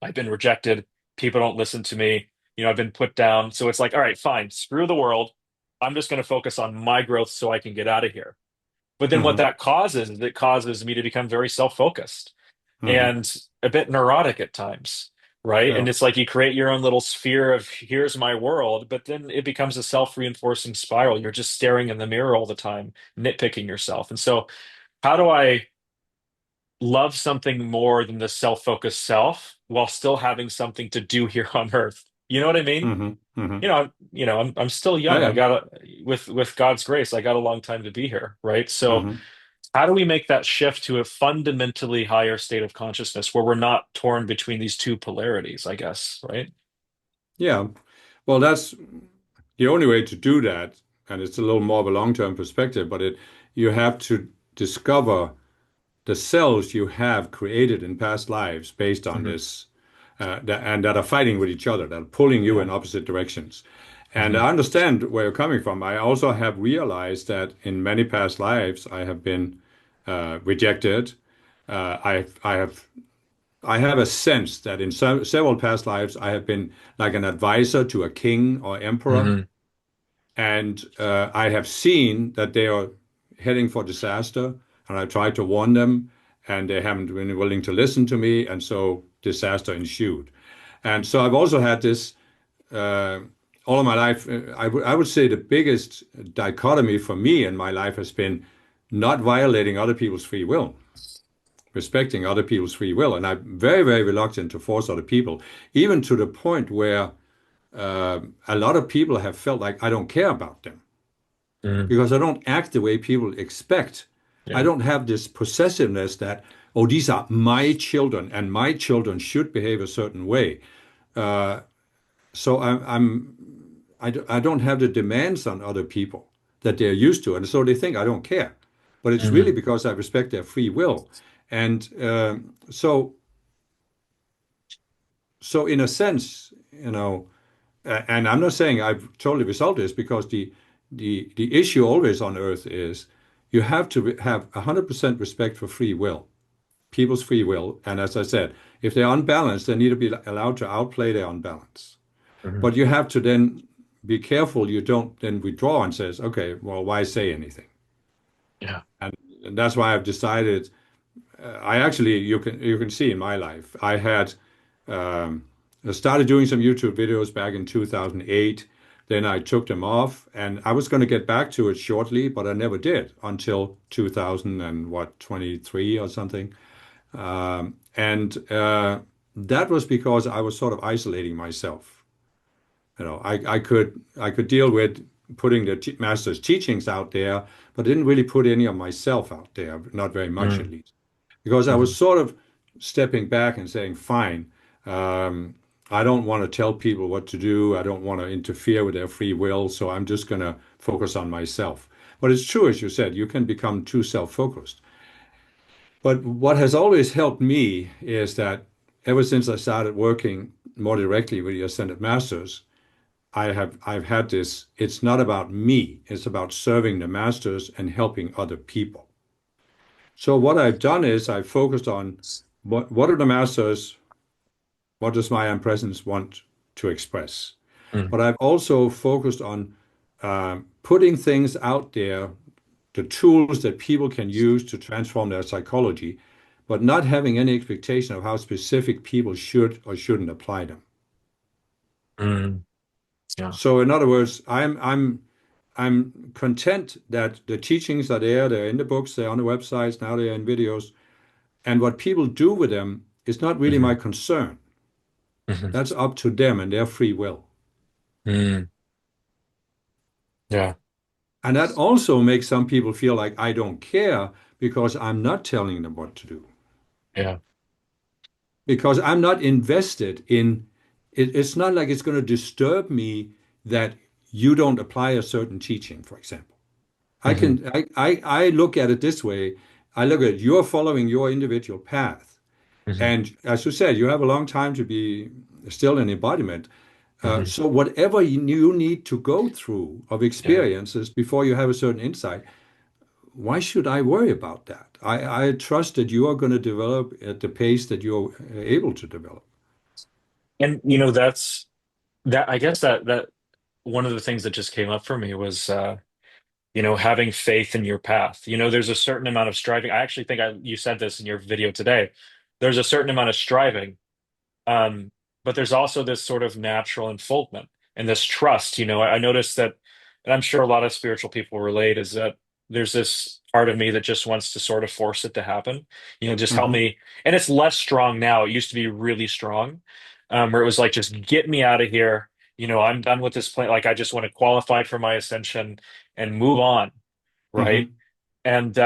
I've been rejected. People don't listen to me. I've been put down. So it's like, all right, fine, screw the world. I'm just going to focus on my growth so I can get out of here. But then what Hmm. that causes is it causes me to become very self-focused Hmm. and a bit neurotic at times, right? Yeah. And it's like you create your own little sphere of here's my world, but then it becomes a self-reinforcing spiral. You're just staring in the mirror all the time, nitpicking yourself. And so, how do I love something more than the self-focused self while still having something to do here on earth? You know what I mean? Hmm. Hmm. I'm still I young. I am. got with God's grace, I got a long time to be here, right? So Hmm. how do we make that shift to a fundamentally higher state of consciousness where we're not torn between these two polarities, I guess, right? Yeah. Well, that's the only way to do that, and it's a little more of a long-term perspective, but you have to discover the cells you have created in past lives based on Hmm. this, and that are fighting with each other, that are pulling you Yeah. in opposite directions. And Hmm. I understand where you're coming from. I also have realized that in many past lives, I have been rejected. I have a sense that in several past lives, I have been like an advisor to a king or emperor, Hmm. and I have seen that they are heading for disaster, and I tried to warn them, and they haven't been willing to listen to me, and so disaster ensued. And so I've also had this uh, all of my life. I would say the biggest dichotomy for me in my life has been not violating other people's free will, respecting other people's free will. And I'm very, very reluctant to force other people, even to the point where a lot of people have felt like I don't care about them Hmm. because I don't act the way people expect. I Yeah. don't have this possessiveness that, oh, these are my children and my children should behave a certain way. Uh, so I don't have the demands on other people that they're used to. And so they think I don't care. But it's really Hmm. because I respect their free will. And so in a sense, and I'm not saying I've totally resolved this because the issue always on earth is you have to have 100% respect for free will, people's free will. And as I said, if they're unbalanced, they need to be allowed to outplay their unbalance. Hmm. But you have to then be careful you don't then withdraw and says, okay, well, why say anything? Yeah. And, and that's why I've decided. I actually you can see in my life I had um, I started doing some YouTube videos back in 2008. Then I took them off, and I was going to get back to it shortly, but I never did until 2000 and what 23 or something. And that was because I was sort of isolating myself. I could deal with putting the master's teachings out there, but didn't really put any of myself out there, not very much at Hmm. least, because I Hmm. was sort of stepping back and saying, fine, um, I don't want to tell people what to do. I don't want to interfere with their free will, so I'm just going to focus on myself. But it's true, as you said, you can become too self-focused. But what has always helped me is that ever since I started working more directly with the Ascended Masters, I've had this, it's not about me, it's about serving the masters and helping other people. So what I've done is I've focused on what are the masters, what does my presence want to express? Hmm. But I've also focused on putting things out there, the tools that people can use to transform their psychology, but not having any expectation of how specific people should or shouldn't apply them. Hmm. Yeah. So in other words, I'm content that the teachings are there, they're in the books, they're on the websites, now they're in videos, and what people do with them is not really Hmm. my concern. Hmm. That's up to them and their free will. Hmm. Yeah. And that also makes some people feel like I don't care because I'm not telling them what to do. Yeah. because I'm not invested in it. It's not like it's going to disturb me that you don't apply a certain teaching, for example. Hmm. I look at it this way. I look at you're following your individual path. Hmm. And as you said, you have a long time to be still in embodiment. Hmm. So whatever you need to go through of Yeah. experiences before you have a certain insight, why should I worry about that? I trust that you are going to develop at the pace that you're able to develop. And that I guess that one of the things that just came up for me was having faith in your path. There's a certain amount of striving. I actually think you said this in your video today. There's a certain amount of striving. Um, but there's also this sort of natural unfoldment and this trust. I noticed that, and I'm sure a lot of spiritual people relate, is that there's this part of me that just wants to sort of force it to happen. Just help Hmm. me. And it's less strong now. It used to be really strong, where it was like, just get me out of here. I'm done with this plan. Like, I just want to qualify for my ascension and move on. Right. Hmm. And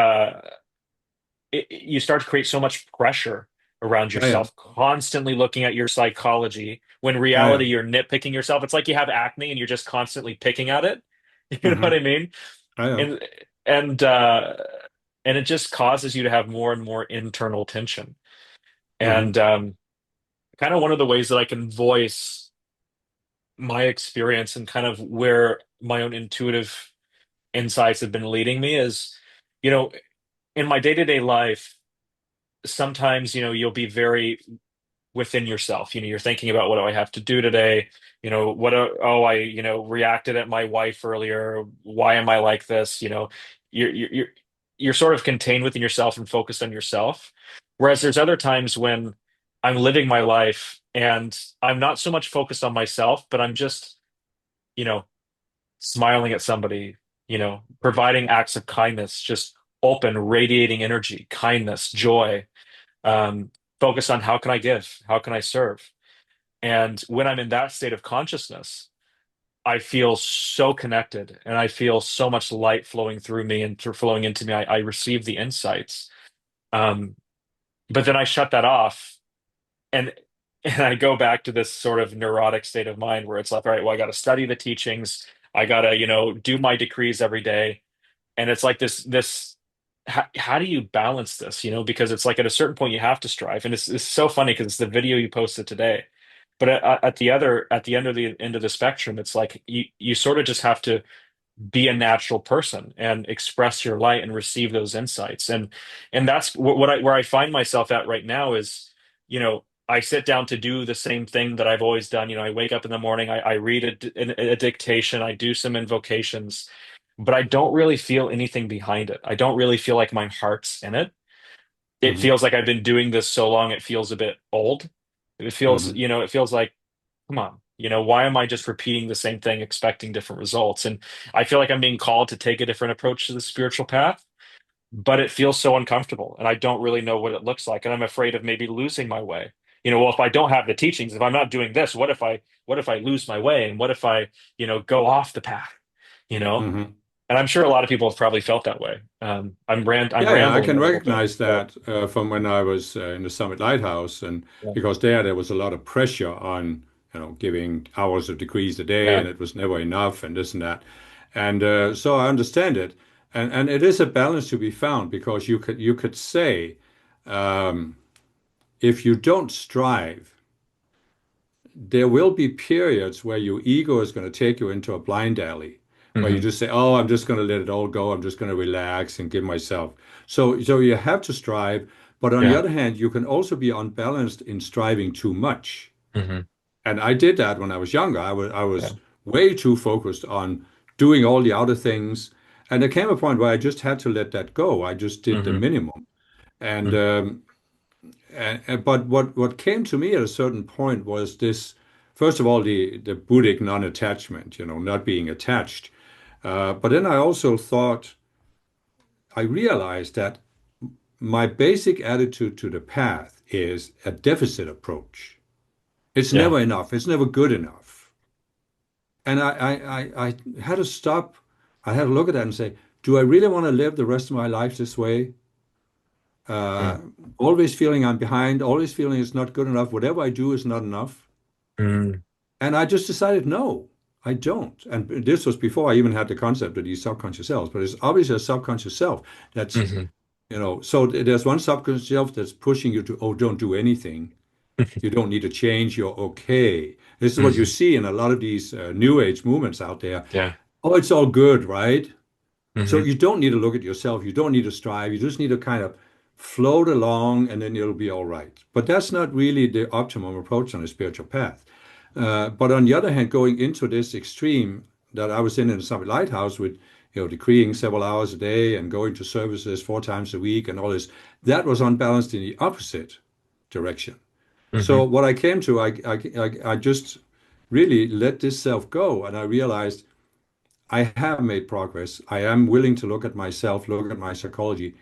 you start to create so much pressure around Yeah, yeah, yourself, constantly looking at your psychology, when yeah, reality yeah. you're nitpicking yourself. It's like you have acne and you're just constantly picking at it. You know what Hmm. I mean? Yeah, yeah. And and uh and it just causes you to have more and more internal tension. Hmm. And kind of one of the ways that I can voice my experience and kind of where my own intuitive insights have been leading me is, you know, in my day-to-day life, sometimes, you'll be very within yourself. You're thinking about, what do I have to do today? I reacted at my wife earlier. Why am I like this? You're sort of contained within yourself and focused on yourself. Whereas there's other times when I'm living my life and I'm not so much focused on myself, but I'm just, you know, smiling at somebody, providing acts of kindness, just open, radiating energy, kindness, joy, um, focus on how can I give? How can I serve? And when I'm in that state of consciousness, I feel so connected and I feel so much light flowing through me and flowing into me. I receive the insights. Um, but then I shut that off and and I go back to this sort of neurotic state of mind where it's like, all right, well, I got to study the teachings. I got to, do my decrees every day. And it's like this how do you balance this, because it's like at a certain point you have to strive. And it's so funny because it's the video you posted today, but at the end of the spectrum, it's like you sort of just have to be a natural person and express your light and receive those insights. And that's where I find myself at right now is, I sit down to do the same thing that I've always done. I wake up in the morning, I read a dictation, I do some invocations, but I don't really feel anything behind it. I don't really feel like my heart's in it. It Hmm. feels like I've been doing this so long, it feels a bit old. Hmm. It feels like, come on, why am I just repeating the same thing, expecting different results? And I feel like I'm being called to take a different approach to the spiritual path, but it feels so uncomfortable. And I don't really know what it looks like. And I'm afraid of maybe losing my way. Well, if I don't have the teachings, if I'm not doing this, what if I lose my way? And what if I, go off the path? You know? Hmm. And I'm sure a lot of people have probably felt that way. I'm Yeah, yeah, I rambling can a little bit, recognize but that from when I was in the Summit Lighthouse, and yeah, because there was a lot of pressure on, giving hours of degrees a day, yeah, and it was never enough, and this and that, and so I understand it, and it is a balance to be found because you could say, um, if you don't strive, there will be periods where your ego is going to take you into a blind alley where you hmm, just say, "Oh, I'm just going to let it all go. I'm just going to relax and give myself." So you have to strive, but on the yeah, other hand, you can also be unbalanced in striving too much. hmm, And I did that when I was younger. I was yeah, way too focused on doing all the other things, and there came a point where I just had to let that go. I just did the hmm, minimum, and hmm, but what came to me at a certain point was this, first of all, the Buddhic non-attachment, not being attached. But then I also thought, I realized that my basic attitude to the path is a deficit approach. It's yeah, never enough. It's never good enough. And I had to stop. I had to look at that and say, do I really want to live the rest of my life this way? Uh, mm, always feeling I'm behind, always feeling it's not good enough. Whatever I do is not enough. mm, And I just decided, no, I don't. And this was before I even had the concept of these subconscious selves, but it's obviously a subconscious self that's, mhm, so there's one subconscious self that's pushing you to, oh, don't do anything. You don't need to change. You're okay. This is what you mhm. see in a lot of these new age movements out there. Yeah. Oh, it's all good, right? So Hmm. you don't need to look at yourself. You don't need to strive. You just need to kind of float along and then it'll be all right. But that's not really the optimum approach on a spiritual path. But on the other hand, going into this extreme that I was in the Summit Lighthouse with, decreeing several hours a day and going to services 4 times a week and all this, that was unbalanced in the opposite direction. So Hmm. what I came to, I just really let this self go, and I realized I have made progress. I am willing to look at myself, look at my psychology.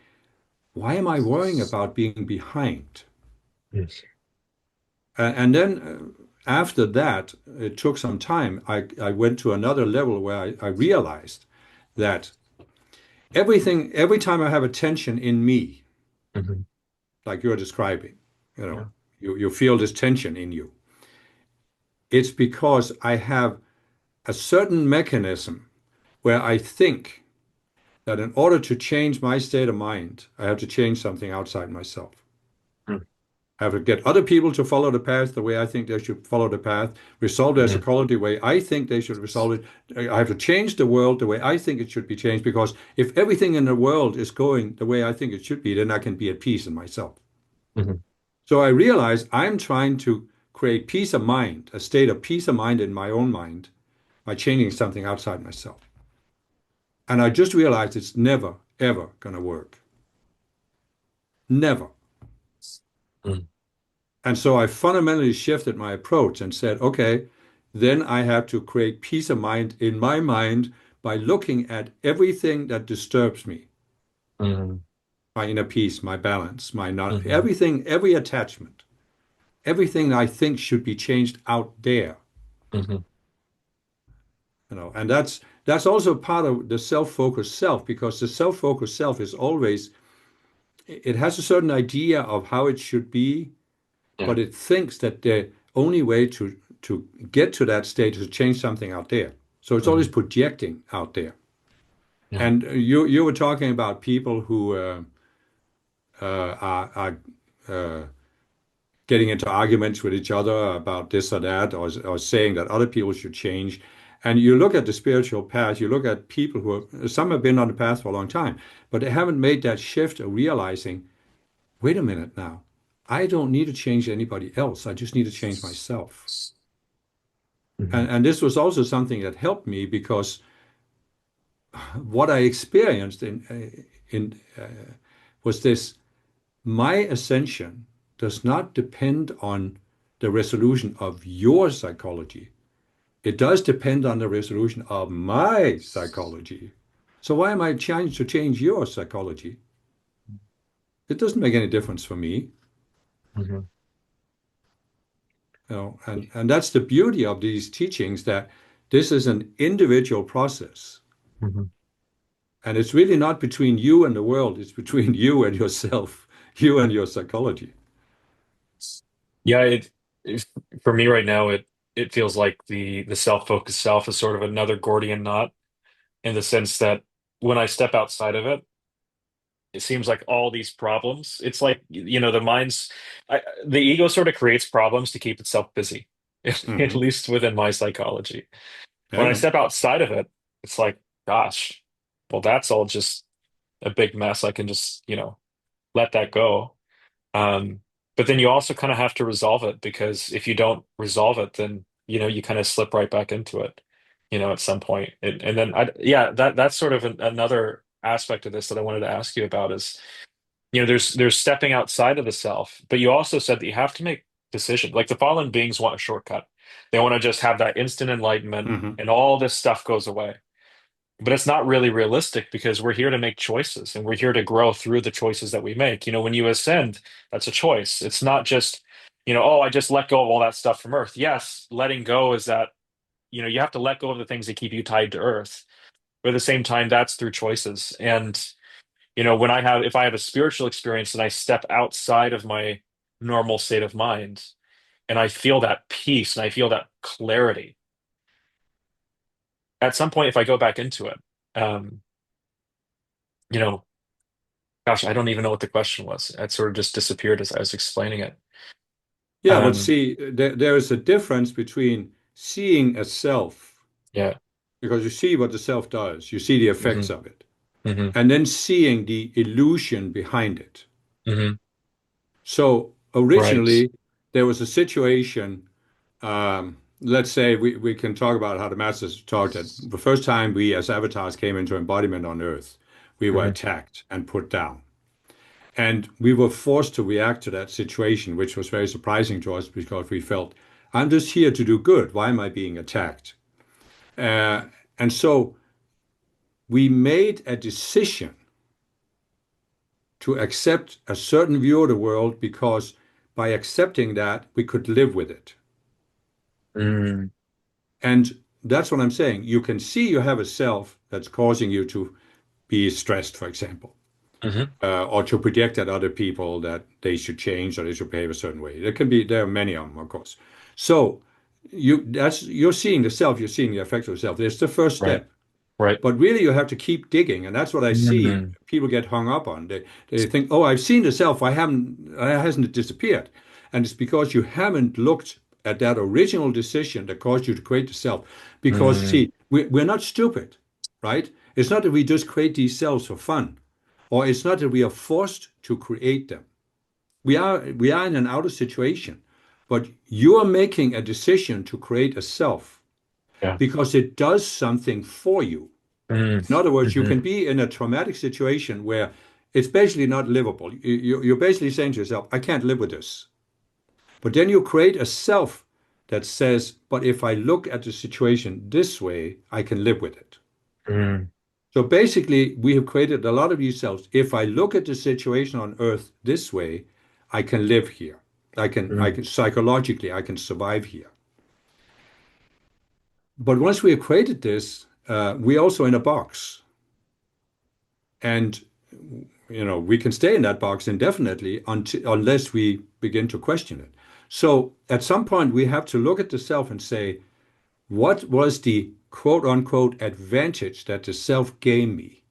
Why am I worrying about being behind? And then after that, it took some time. I went to another level where I realized that every time I have a tension in me, Hmm. like you're describing, you Yeah. know, you feel this tension in you. It's because I have a certain mechanism where I think that in order to change my state of mind, I have to change something outside myself. I have to get other people to follow the path the way I think they should follow the path, resolve their Hmm. psychology the way I think they should resolve it. I have to change the world the way I think it should be changed because if everything in the world is going the way I think it should be, then I can be at peace in myself. Hmm. So I realize I'm trying to create peace of mind, a state of peace of mind in my own mind by changing something outside myself. And I just realized it's never, ever going to work. Never. Hmm. And so I fundamentally shifted my approach and said, okay, then I have to create peace of mind in my mind by looking at everything that disturbs me, Hmm. my inner peace, my balance, my not Hmm. everything, every attachment, everything I think should be changed out there, Hmm. and that's also part of the self-focused self because the self-focused self is always it has a certain idea of how it should be, Yeah. but it thinks that the only way to get to that state is to change something out there. So it's always Hmm. projecting out there. Yeah. And you were talking about people who are getting into arguments with each other about this or that, or saying that other people should change. And you look at the spiritual path, you look at people who are, some have been on the path for a long time, but they haven't made that shift of realizing, wait a minute now, I don't need to change anybody else. I just need to change myself. Hmm. And this was also something that helped me because what I experienced was this: my ascension does not depend on the resolution of your psychology. It does depend on the resolution of my psychology. So why am I trying to change your psychology? It doesn't make any difference for me, Hmm. and that's the beauty of these teachings that this is an individual process. Hmm. And it's really not between you and the world, it's between you and yourself, you and your psychology. Yeah. It for me right now, it feels like the self-focused self is sort of another Gordian knot in the sense that when I step outside of it, it seems like all these problems. It's like the mind's the ego sort of creates problems to keep itself busy, at Hmm. least within my psychology. Yeah, When I yeah. step outside of it, it's like, gosh, well, that's all just a big mess. I can just, let that go. Um, but then you also kind of have to resolve it because if you don't resolve it, then, you kind of slip right back into it, at some point. And then, yeah, that's sort of another aspect of this that I wanted to ask you about is, there's stepping outside of the self, but you also said that you have to make decisions. Like the fallen beings want a shortcut. They want to just have that instant enlightenment Hmm. and all this stuff goes away. But it's not really realistic because we're here to make choices and we're here to grow through the choices that we make. When you ascend, that's a choice. It's not just, oh, I just let go of all that stuff from Earth. Yes, letting go is that, you have to let go of the things that keep you tied to Earth. But at the same time, that's through choices. And When if I have a spiritual experience and I step outside of my normal state of mind and I feel that peace and I feel that clarity, at some point, if I go back into it, um, you know, gosh, I don't even know what the question was. It sort of just disappeared as I was explaining it. Yeah, but Um, see, there is a difference between seeing a self, yeah. because you see what the self does, you see the Hmm. effects of it, Hmm. and then seeing the illusion behind it. Hmm. So Right. originally, there was a situation. Let's say we can talk about how the masters talked that the first time we as avatars came into embodiment on Earth, we were Hmm. attacked and put down. And we were forced to react to that situation, which was very surprising to us because we felt, I'm just here to do good. Why am I being attacked? Uh, and so we made a decision to accept a certain view of the world because by accepting that, we could live with it. Mm. And that's what I'm saying. You can see you have a self that's causing you to be stressed, for example, Hmm. or to project at other people that they should change or they should behave a certain way. There are many of them, of course. So you're seeing the self, you're seeing the effect of the self. There's the first Right. step. Right. But really, you have to keep digging, and that's what I see Mm. people get hung up on. They think, "Oh, I've seen the self. Hasn't it disappeared?" And it's because you haven't looked at that original decision that caused you to create the self. Because Mm. see, we're not stupid, right? It's not that we just create these selves for fun, or it's not that we are forced to create them. We are in an outer situation, but you are making a decision to create a self Yeah. because it does something for you. Mm. In other words, you Hmm. can be in a traumatic situation where it's basically not livable. You're basically saying to yourself, I can't live with this. But then you create a self that says, but if I look at the situation this way, I can live with it. Mm. So basically, we have created a lot of these selves. If I look at the situation on Earth this way, I can live here. I Mm. can psychologically, I can survive here. But once we have created this, we're also in a box. And we can stay in that box indefinitely unless we begin to question it. So at some point, we have to look at the self and say, what was the quote unquote advantage that the self gave me?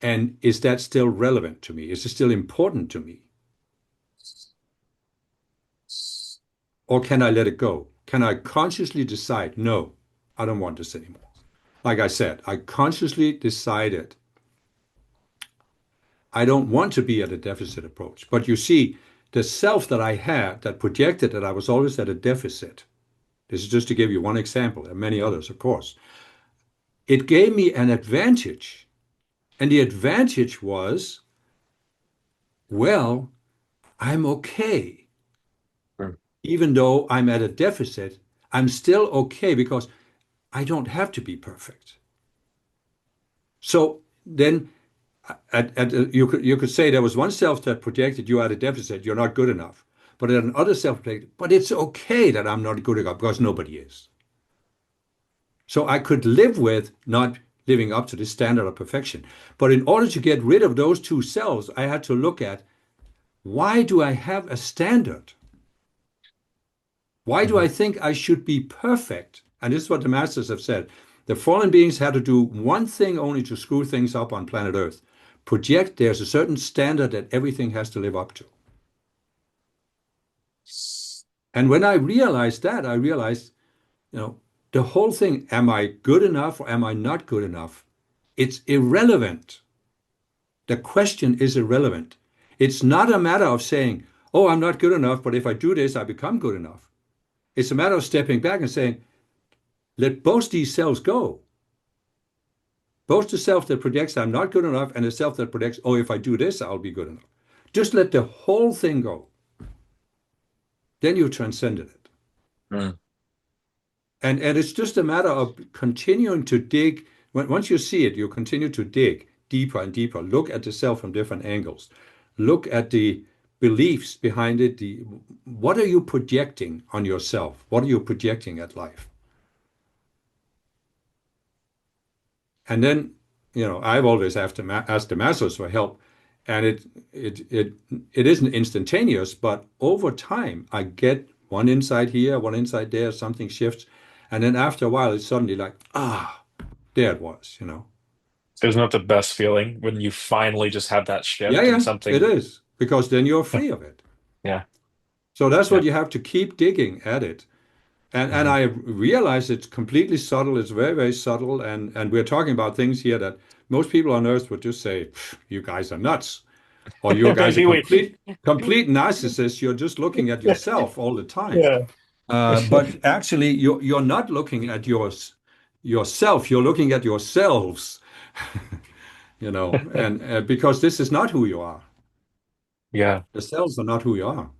And is that still relevant to me? Is it still important to me? Or can I let it go? Can I consciously decide, no, I don't want this anymore? Like I said, I consciously decided I don't want to be at a deficit approach. But you see, the self that I had that projected that I was always at a deficit, this is just to give you one example, there are many others, of course. It gave me an advantage. And the advantage was, well, I'm okay. Mm. Even though I'm at a deficit, I'm still okay because I don't have to be perfect. So then you could say there was one self that projected you at a deficit, you're not good enough. But then another self projected, but it's okay that I'm not good enough because nobody is. So I could live with not living up to this standard of perfection. But in order to get rid of those two selves, I had to look at why do I have a standard? Why do Hmm. I think I should be perfect? And this is what the masters have said. The fallen beings had to do one thing only to screw things up on planet Earth. Project there's a certain standard that everything has to live up to. And when I realized that, I realized, you know, the whole thing, am I good enough or am I not good enough? It's irrelevant. The question is irrelevant. It's not a matter of saying, oh, I'm not good enough, but if I do this, I become good enough. It's a matter of stepping back and saying, let both these selves go. Both the self that projects I'm not good enough and the self that projects, oh, if I do this, I'll be good enough. Just let the whole thing go. Then you transcended it. Mm. And it's just a matter of continuing to dig. Once you see it, you continue to dig deeper and deeper. Look at the self from different angles. Look at the beliefs behind it. What are you projecting on yourself? What are you projecting at life? And then I've always asked the masters for help, and it isn't instantaneous, but over time I get one insight here, one insight there, something shifts, and then after a while it's suddenly like, there it was. Isn't that the best feeling when you finally just have that Yeah, shift and yeah, it something? is, because then you're free of it. Yeah. So that's what Yeah. you have to keep digging at it. And Hmm. I realize it's completely subtle. It's very, very subtle. And we're talking about things here that most people on Earth would just say, "You guys are nuts," or "You guys are Maybe we. complete narcissists. You're just looking at yourself all the time." Yeah. But actually, you're not looking at yourself. You're looking at yourselves. And because this is not who you are. Yeah. The cells are not who you are.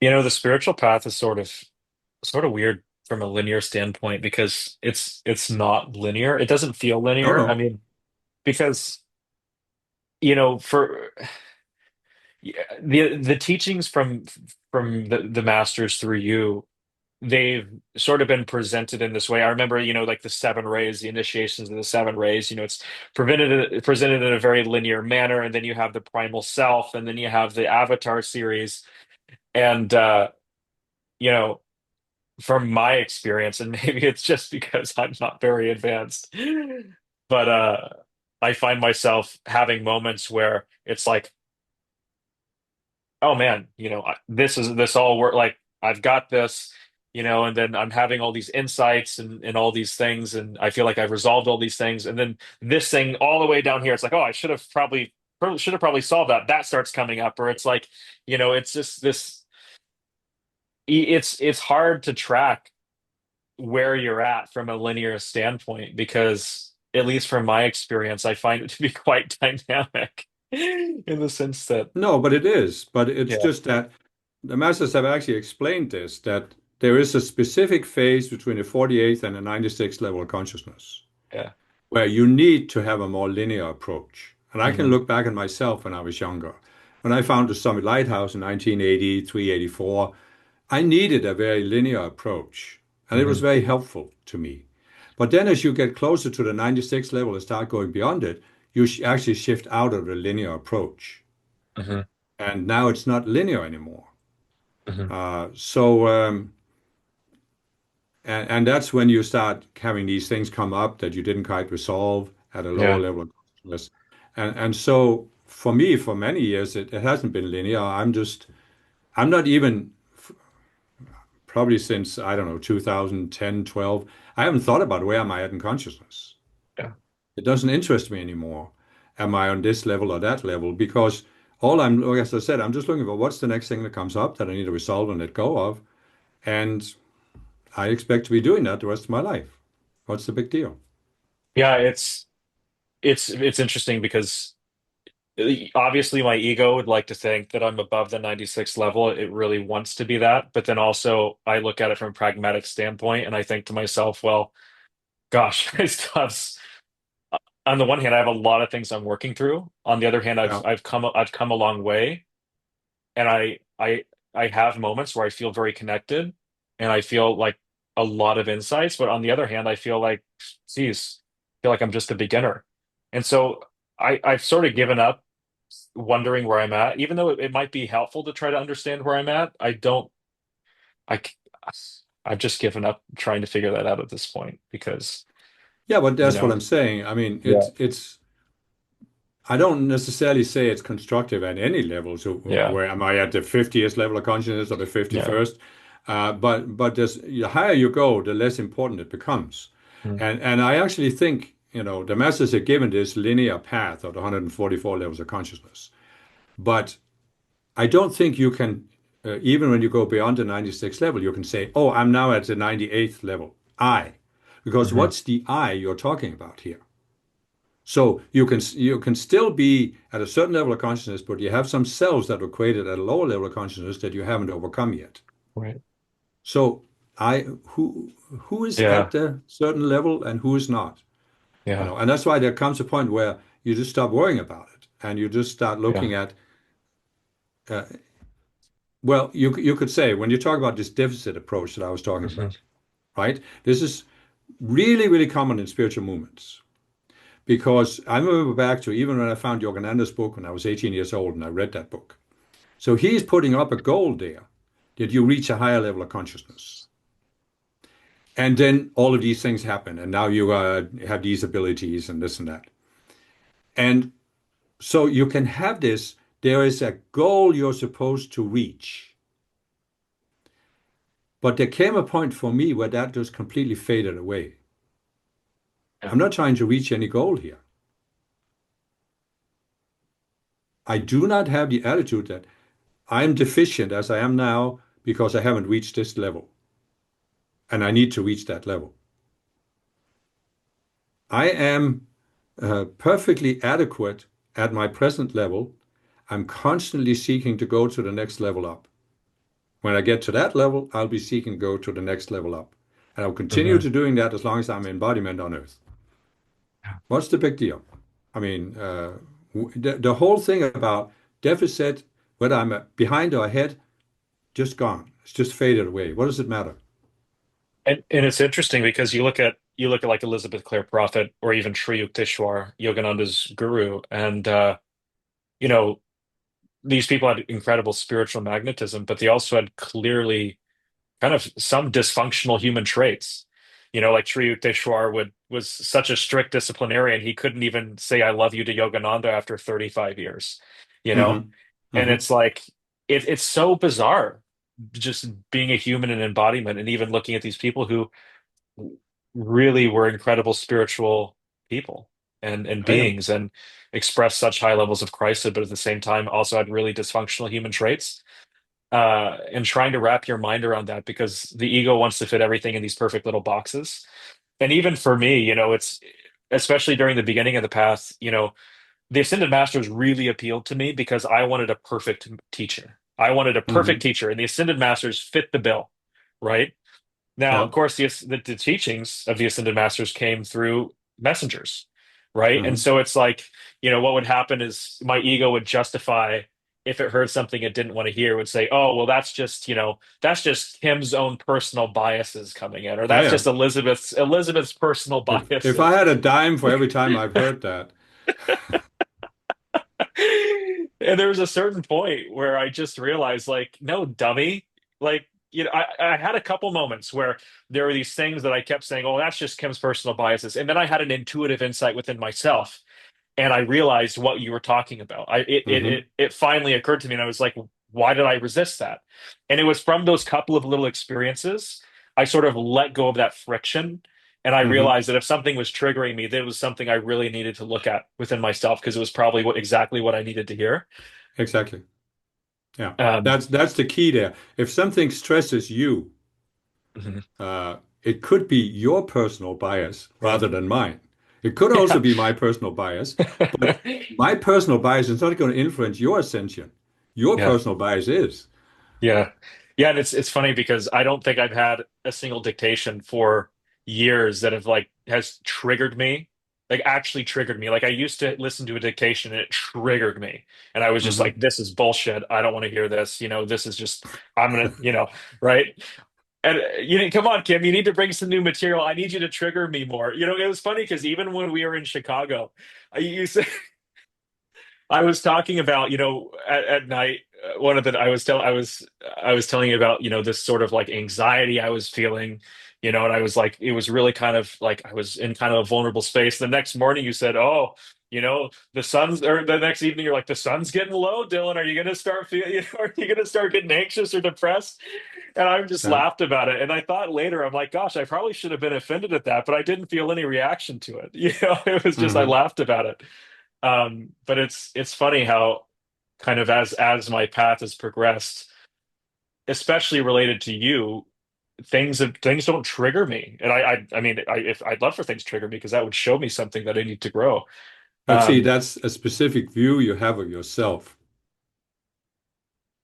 The spiritual path is sort of weird from a linear standpoint because it's not linear. It doesn't feel No, linear. I no. mean, because for yeah, the teachings from the masters through you, they've sort of been presented in this way. I remember, like the seven rays, the initiations of the seven rays, it's presented in a very linear manner, and then you have the primal self, and then you have the Avatar series. And you know, from my experience, and maybe it's just because I'm not very advanced, but I find myself having moments where it's like, oh man, this all work, like I've got this, and then I'm having all these insights and all these things, and I feel like I've resolved all these things, and then this thing all the way down here, it's like, oh, I should have probably solved that. That starts coming up, or it's like, it's just this. It's hard to track where you're at from a linear standpoint because, at least from my experience, I find it to be quite dynamic in the sense that, No, but it is. But it's yeah, just that the masters have actually explained this, that there is a specific phase between the 48th and the 96th level of consciousness yeah, where you need to have a more linear approach. And I can hmm, look back at myself when I was younger. When I found the Summit Lighthouse in 1983, 84, I needed a very linear approach, and it was hmm, very helpful to me. But then as you get closer to the 96th level and start going beyond it, you actually shift out of the linear approach. hmm, And now it's not linear anymore. hmm, And that's when you start having these things come up that you didn't quite resolve at a lower yeah, level of consciousness. And so for me, for many years, it hasn't been linear. I'm not even, probably since, I don't know, 2010, 12, I haven't thought about where am I at in consciousness. yeah, It doesn't interest me anymore. Am I on this level or that level? Because like as I said, I'm just looking for what's the next thing that comes up that I need to resolve and let go of. And I expect to be doing that the rest of my life. What's the big deal? yeah. It's interesting because, obviously my ego would like to think that I'm above the 96 level. It really wants to be that, but then also I look at it from a pragmatic standpoint, and I think to myself, well, gosh, I still have. On the one hand, I have a lot of things I'm working through. On the other hand, Yeah. I've come a long way, and I have moments where I feel very connected, and I feel like a lot of insights. But on the other hand, I feel like, geez, I feel like I'm just a beginner, and so I've sort of given up wondering where I'm at. Even though it might be helpful to try to understand where I'm at, I don't. I c- I've just given up trying to figure that out at this point because Yeah, but you that's what know. I'm saying. I mean, Yeah. I don't necessarily say it's constructive at any level. So Yeah. where am I at the 50th level of consciousness or the Yeah. 51st? But the higher you go, the less important it becomes. Mm. And I actually think, the masters have given this linear path of the 144 levels of consciousness. But I don't think you can, even when you go beyond the 96th level, you can say, oh, I'm now at the 98th level. Because Hmm. what's the I you're talking about here? So you can still be at a certain level of consciousness, but you have some cells that were created at a lower level of consciousness that you haven't overcome yet. Right. So who is at Yeah. the certain level and who is not? Yeah. And that's why there comes a point where you just stop worrying about it and you just start Yeah. looking at uh, well, you could say when you talk about this deficit approach that I was talking Hmm. about, right? This is really, really common in spiritual movements. because I remember back to even when I found Yogananda's book when I was 18 years old and I read that book. So he's putting up a goal there that you reach a higher level of consciousness. And then all of these things happen, and now you have these abilities and this and that. And so you can have this. There is a goal you're supposed to reach. But there came a point for me where that just completely faded away. Yeah. I'm not trying to reach any goal here. I do not have the attitude that I am deficient as I am now because I haven't reached this level and I need to reach that level. I am perfectly adequate at my present level. I'm constantly seeking to go to the next level up. When I get to that level, I'll be seeking to go to the next level up. And I'll continue Hmm. to doing that as long as I'm embodiment on Earth. What's the big deal? I mean, the whole thing about deficit, whether I'm behind or ahead, just gone. It's just faded away. What does it matter? And it's interesting because you look at like Elizabeth Clare Prophet or even Sri Yukteswar, Yogananda's guru, and you know, these people had incredible spiritual magnetism, but they also had clearly kind of some dysfunctional human traits. Like Sri Yukteswar was such a strict disciplinarian, he couldn't even say "I love you" to Yogananda after 35 years. You know, Hmm. and Hmm. it's like it's so bizarre, just being a human and embodiment, and even looking at these people who really were incredible spiritual people and I am. beings and expressed such high levels of Christhood, but at the same time also had really dysfunctional human traits. And trying to wrap your mind around that because the ego wants to fit everything in these perfect little boxes. And even for me, it's especially during the beginning of the path, the Ascended Masters really appealed to me because I wanted a perfect teacher. I wanted a perfect Hmm. teacher, and the Ascended Masters fit the bill, right? Now, of Yeah. course, the teachings of the Ascended Masters came through messengers, right? And Hmm. so it's like, what would happen is my ego would justify if it heard something it didn't want to hear, would say, oh, well, that's just Kim's own personal biases coming in, or I that's just am. Elizabeth's personal If I biases. had a dime for every time I've heard that, And there was a certain point where I just realized, like, no, dummy. Like, I had a couple moments where there were these things that I kept saying, oh, that's just Kim's personal biases. And then I had an intuitive insight within myself and I realized what you were talking about. hmm, It finally occurred to me, and I was like, why did I resist that? And it was from those couple of little experiences, I sort of let go of that friction, and I hmm, realized that if something was triggering me, that it was something I really needed to look at within myself because it was probably exactly what I needed to hear. exactly. Yeah. Um, That's the key there. If something stresses you, mhm. it could be your personal bias rather than mine. It could also Yeah. be my personal bias, but my personal bias is not going to influence your ascension. Your Yeah. personal bias is. Yeah. Yeah, and it's funny because I don't think I've had a single dictation for years that have like has triggered me. Like actually triggered me. Like I used to listen to a dictation and it triggered me. And I was just like, Hmm. this is bullshit. I don't want to hear this. This is just I'm gonna, right? And come on, Kim, you need to bring some new material. I need you to trigger me more. It was funny because even when we were in Chicago, you said I was talking about, at night, one of the I was telling you about, this sort of like anxiety I was feeling, and I was like, it was really kind of like I was in kind of a vulnerable space. The next morning you said, oh, the sun's or the next evening you're like, the sun's getting low, Dylan. Are you gonna start feeling, are you gonna start getting anxious or depressed? And I just Yeah. laughed about it. And I thought later, I'm like, gosh, I probably should have been offended at that, but I didn't feel any reaction to it. It was just I Hmm. laughed about it. But it's funny how kind of as my path has progressed, especially related to you, things don't trigger me. And I mean, if I'd love for things to trigger me because that would show me something that I need to grow. But see, Um, that's a specific view you have of yourself,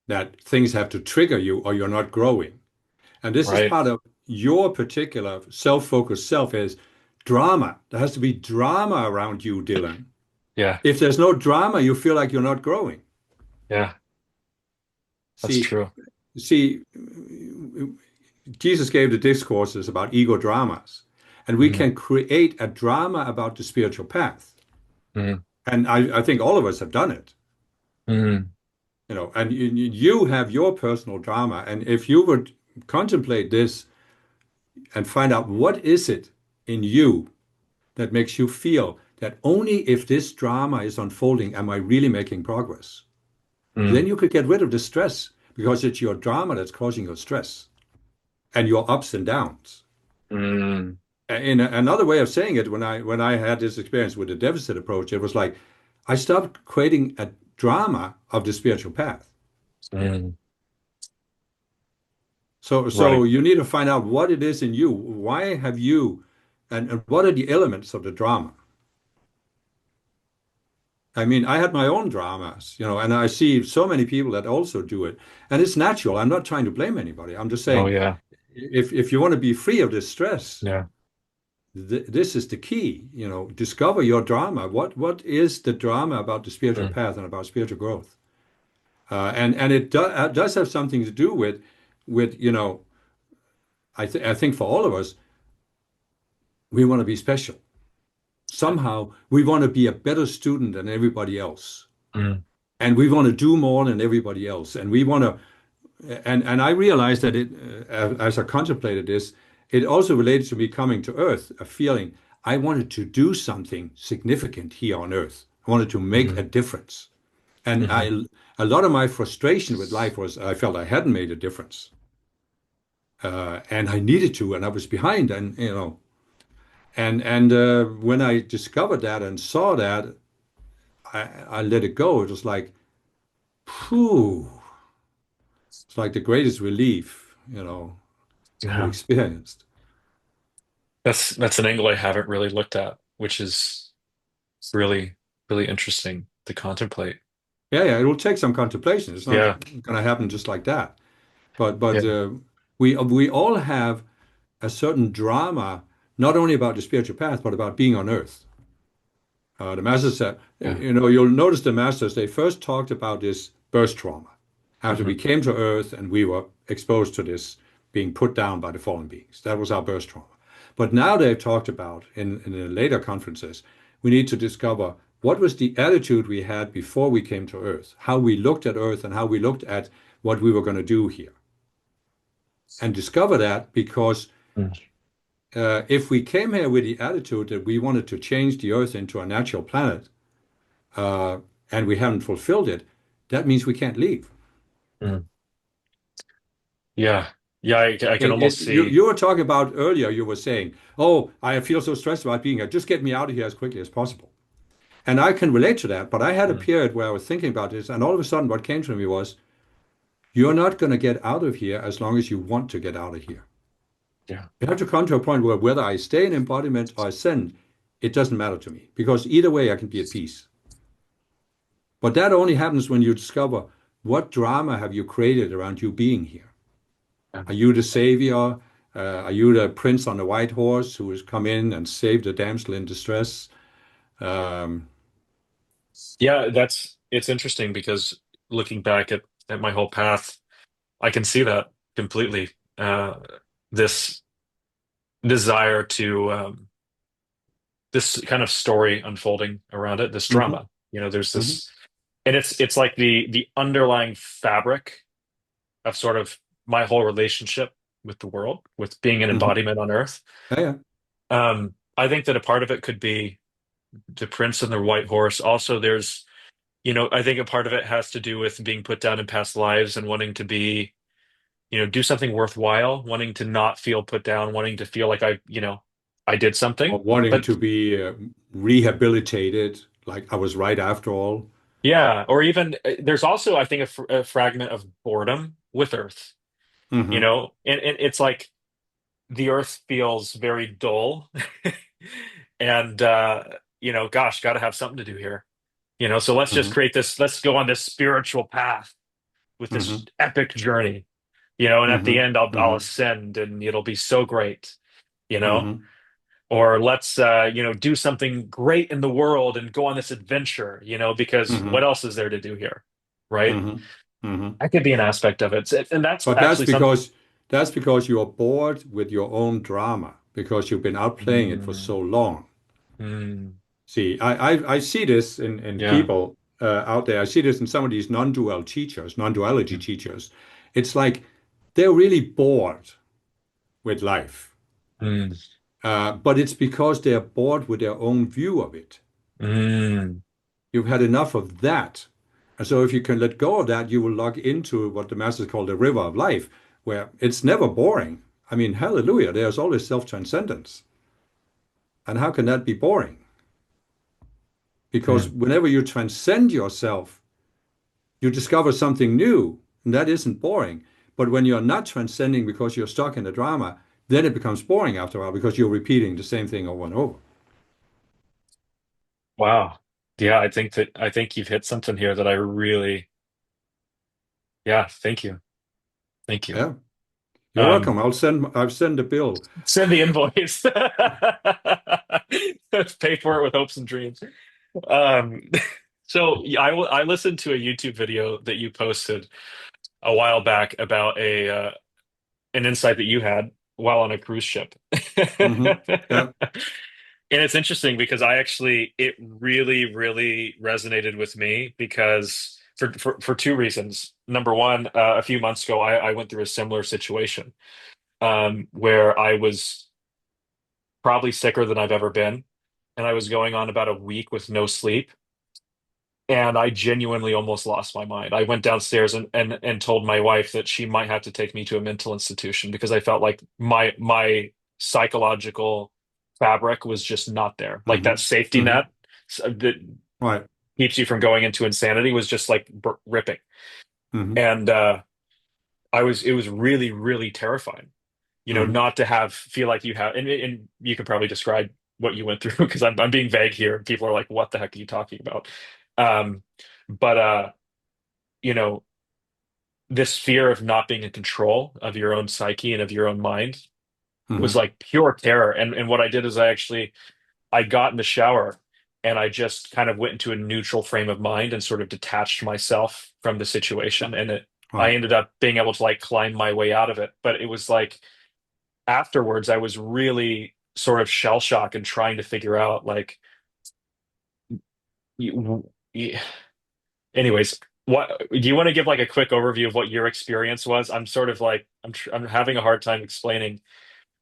that things have to trigger you or you're not growing. And this is right. part of your particular self-focused self is drama. There has to be drama around you, Dylan. Yeah. If there's no drama, you feel like you're not growing. Yeah. That's See, true. see, Jesus gave the discourses about ego dramas. and we Mm, can create a drama about the spiritual path. mm, And I think all of us have done it, mm, and you have your personal drama. And if you would contemplate this and find out what is it in you that makes you feel that only if this drama is unfolding am I really making progress, then mm, you could get rid of the stress because it's your drama that's causing your stress and your ups and downs. mm, In another way of saying it, when I had this experience with the deficit approach, it was like I stopped creating a drama of the spiritual path. mm. So Right. you need to find out what it is in you. Why have you, and what are the elements of the drama? I mean, I had my own dramas, and I see so many people that also do it. And it's natural. I'm not trying to blame anybody. I'm just Oh saying, yeah. if you want to be free of this stress, Yeah. this is the key. Discover your drama. What is the drama about the spiritual Mm, path and about spiritual growth? And it does have something to do with I think for all of us, we want to be special. yeah. Somehow we want to be a better student than everybody else. Mm, And we want to do more than everybody else. And we want to, and I realized that as I contemplated this, it also related to me coming to Earth, a feeling I wanted to do something significant here on Earth. I wanted to make mhm, a difference. And mhm, a lot of my frustration with life was I felt I hadn't made a difference. And I needed to, and I was behind. And when I discovered that and saw that, I let it go. It was like, whew, it's like the greatest relief, I've yeah. experienced. That's an angle I haven't really looked at, which is really, really interesting to contemplate. Yeah, yeah, it will take some contemplation. It's not Yeah. going to happen just like that. But Yeah. we all have a certain drama, not only about the spiritual path, but about being on earth. The masters said, Yeah. you'll notice the masters, they first talked about this birth trauma after we Hmm. came to earth and we were exposed to this being put down by the fallen beings. That was our birth trauma. But now they've talked about in the later conferences, we need to discover what was the attitude we had before we came to earth, how we looked at earth and how we looked at what we were going to do here. And discover that because if we came here with the attitude that we wanted to change the earth into a natural planet, uh, and we haven't fulfilled it, that means we can't leave. Mm. Yeah. Yeah. I can It, almost it, you, see. you were talking about earlier, you were saying, oh, I feel so stressed about being here. Just get me out of here as quickly as possible. And I can relate to that, but I had a Mm. period where I was thinking about this, and all of a sudden what came to me was, you're not going to get out of here as long as you want to get out of here. Yeah. You have to come to a point where whether I stay in embodiment or ascend, it doesn't matter to me, because either way I can be at peace. But that only happens when you discover what drama have you created around you being here. Yeah. Are you the savior? Are you the prince on the white horse who has come in and saved the damsel in distress? Um, Yeah, it's interesting because looking back at my whole path, I can see that completely. This desire to this kind of story unfolding around it, this mhm, drama. There's mhm, this, and it's like the underlying fabric of sort of my whole relationship with the world, with being an mhm. embodiment on Earth. Yeah, yeah. I think that a part of it could be the prince and the white horse. Also, I think a part of it has to do with being put down in past lives and wanting to be, do something worthwhile, wanting to not feel put down, wanting to feel like I did Or something. wanting But to be rehabilitated, like I was right after all. yeah, or even there's also, I think, a fragment of boredom with Earth, Hmm. and it's like the Earth feels very dull, and gosh, got to have something to do here. So let's just Hmm. create this. Let's go on this spiritual path with this Hmm. epic journey. And at the Hmm. end, I'll Hmm. ascend, and it'll be so great. You know, Hmm. or let's do something great in the world and go on this adventure. Because what Hmm. else is there to do here, right? Hmm. Hmm. That could be an aspect of it. And that's But actually something. that's because you are bored with your own drama, because you've been outplaying it for Mm, so long. mm, See, I see this in yeah. people out there. I see this in some of these non-dual teachers, non-duality Mm, teachers. It's like they're really bored with life, mm, but it's because they're bored with their own view of it. mm, You've had enough of that. And so if you can let go of that, you will log into what the masters call the river of life, where it's never boring. I mean, hallelujah, there's always self-transcendence. And how can that be boring? Because mm. whenever you transcend yourself, you discover something new, and that isn't boring. But when you're not transcending because you're stuck in the drama, then it becomes boring after a while because you're repeating the same thing over and over. Wow. Yeah, I think you've hit something here that I really, yeah, thank you. Thank you. Yeah, you're welcome. Um, I'll send the bill. Send the invoice. Let's pay for it with hopes and dreams. Um, so yeah, I listened to a YouTube video that you posted a while back about a an insight that you had while on a cruise ship. Yeah. And it's interesting because it really, really resonated with me because for two reasons. Number one, a few months ago, I went through a similar situation where I was probably sicker than I've ever been, and I was going on about a week with no sleep. And I genuinely almost lost my mind. I went downstairs and told my wife that she might have to take me to a mental institution because I felt like my psychological fabric was just not there. Like hmm that safety hmm net that Right. keeps you from going into insanity was just like ripping. hmm And it was really, really terrifying, hmm not to feel like you have, and you could probably describe what you went through because I'm being vague here and people are like, what the heck are you talking about? Um, but you know, this fear of not being in control of your own psyche and of your own mind was hmm like pure terror. And what I did is I got in the shower and I just kind of went into a neutral frame of mind and sort of detached myself from the situation. And I Right. ended up being able to like climb my way out of it. But it was like afterwards, I was really sort of shell shocked and trying to figure out like, anyways, what do you want to give like a quick overview of what your experience was? I'm sort of like I'm having a hard time explaining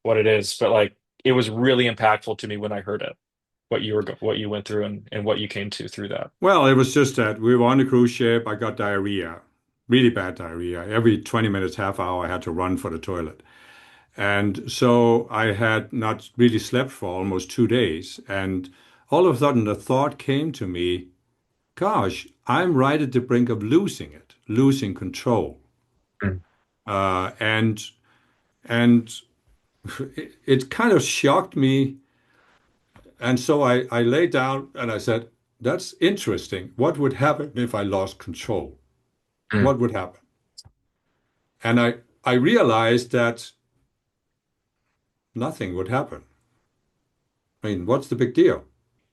what it is, but like it was really impactful to me when I heard it. What you went through and what you came to through that. Well, it was just that we were on the cruise ship. I got diarrhea, really bad diarrhea. Every 20 minutes, half hour, I had to run for the toilet. And so I had not really slept for almost 2 days. And all of a sudden, the thought came to me, gosh, I'm right at the brink of losing it, losing control. Mm, And it kind of shocked me. And so I lay down and I said, that's interesting. What would happen if I lost control? mm, What would happen? And I realized that nothing would happen. I mean, what's the big deal?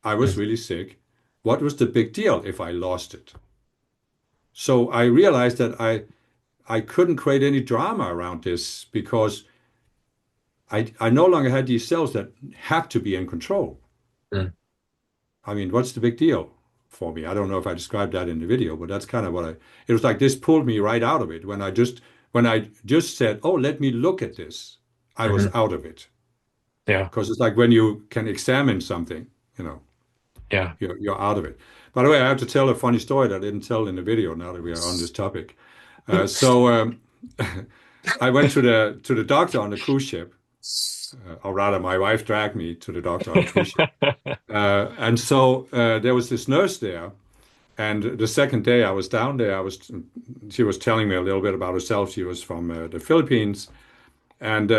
I was mm, really sick. What was the big deal if I lost it? So I realized that I couldn't create any drama around this because I no longer had these cells that had to be in control. mm, I mean, what's the big deal for me? I don't know if I described that in the video, but that's kind of what it was like this pulled me right out of it. When I just said, "Oh, let me look at this," I was mhm. out of it. Yeah, Because it's like when you can examine something, you know, yeah. you're out of it. By the way, I have to tell a funny story that I didn't tell in the video now that we are on this topic. So I went to the doctor on the cruise ship, or rather, my wife dragged me to the doctor on the cruise ship. And so there was this nurse there, and the second day I was down there, she was telling me a little bit about herself. She was from the Philippines, and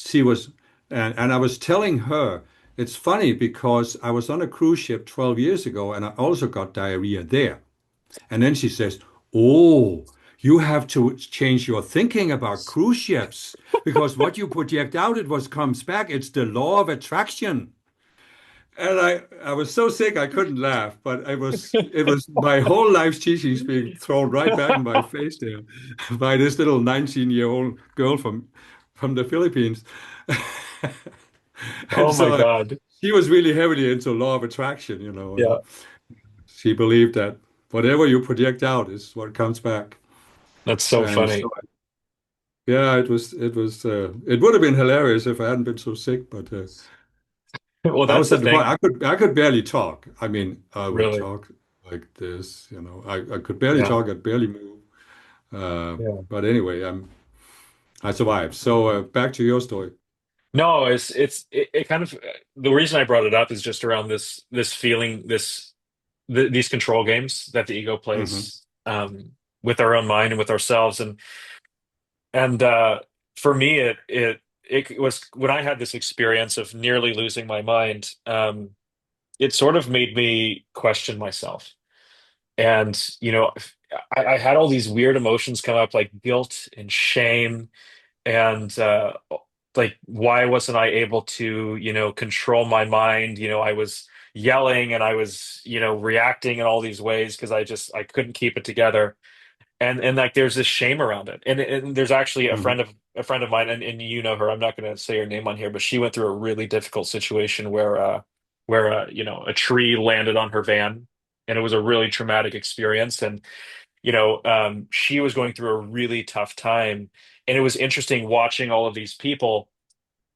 she was, and I was telling her, it's funny because I was on a cruise ship 12 years ago, and I also got diarrhea there. And then she says, "Oh, you have to change your thinking about cruise ships because what you project out, it was comes back. It's the law of attraction." And I was so sick I couldn't laugh, but it was my whole life's teachings being thrown right back in my face there by this little 19-year-old girl from the Philippines. And Oh my so God. she was really heavily into law of attraction, Yeah, and she believed that whatever you project out is what comes back. that's so And so, funny. yeah, it would have been hilarious if I hadn't been so sick, but Well, I that's was the at the point thing, I could barely talk. I mean, I would really. talk like this, I could barely Yeah. talk, I could barely move. Yeah. But anyway, I survived. So back to your story. No, it kind of the reason I brought it up is just around this feeling, these control games that the ego Hmm. plays with our own mind and with ourselves, and for me, it was when I had this experience of nearly losing my mind. It sort of made me question myself, and I had all these weird emotions come up, like guilt and shame, and like why wasn't I able to control my mind? I was yelling and I was reacting in all these ways because I couldn't keep it together, and like there's this shame around it, and there's actually Hmm. a friend of mine, and you know her. I'm not going to say her name on here, but she went through a really difficult situation where a tree landed on her van, and it was a really traumatic experience, and she was going through a really tough time. And it was interesting watching all of these people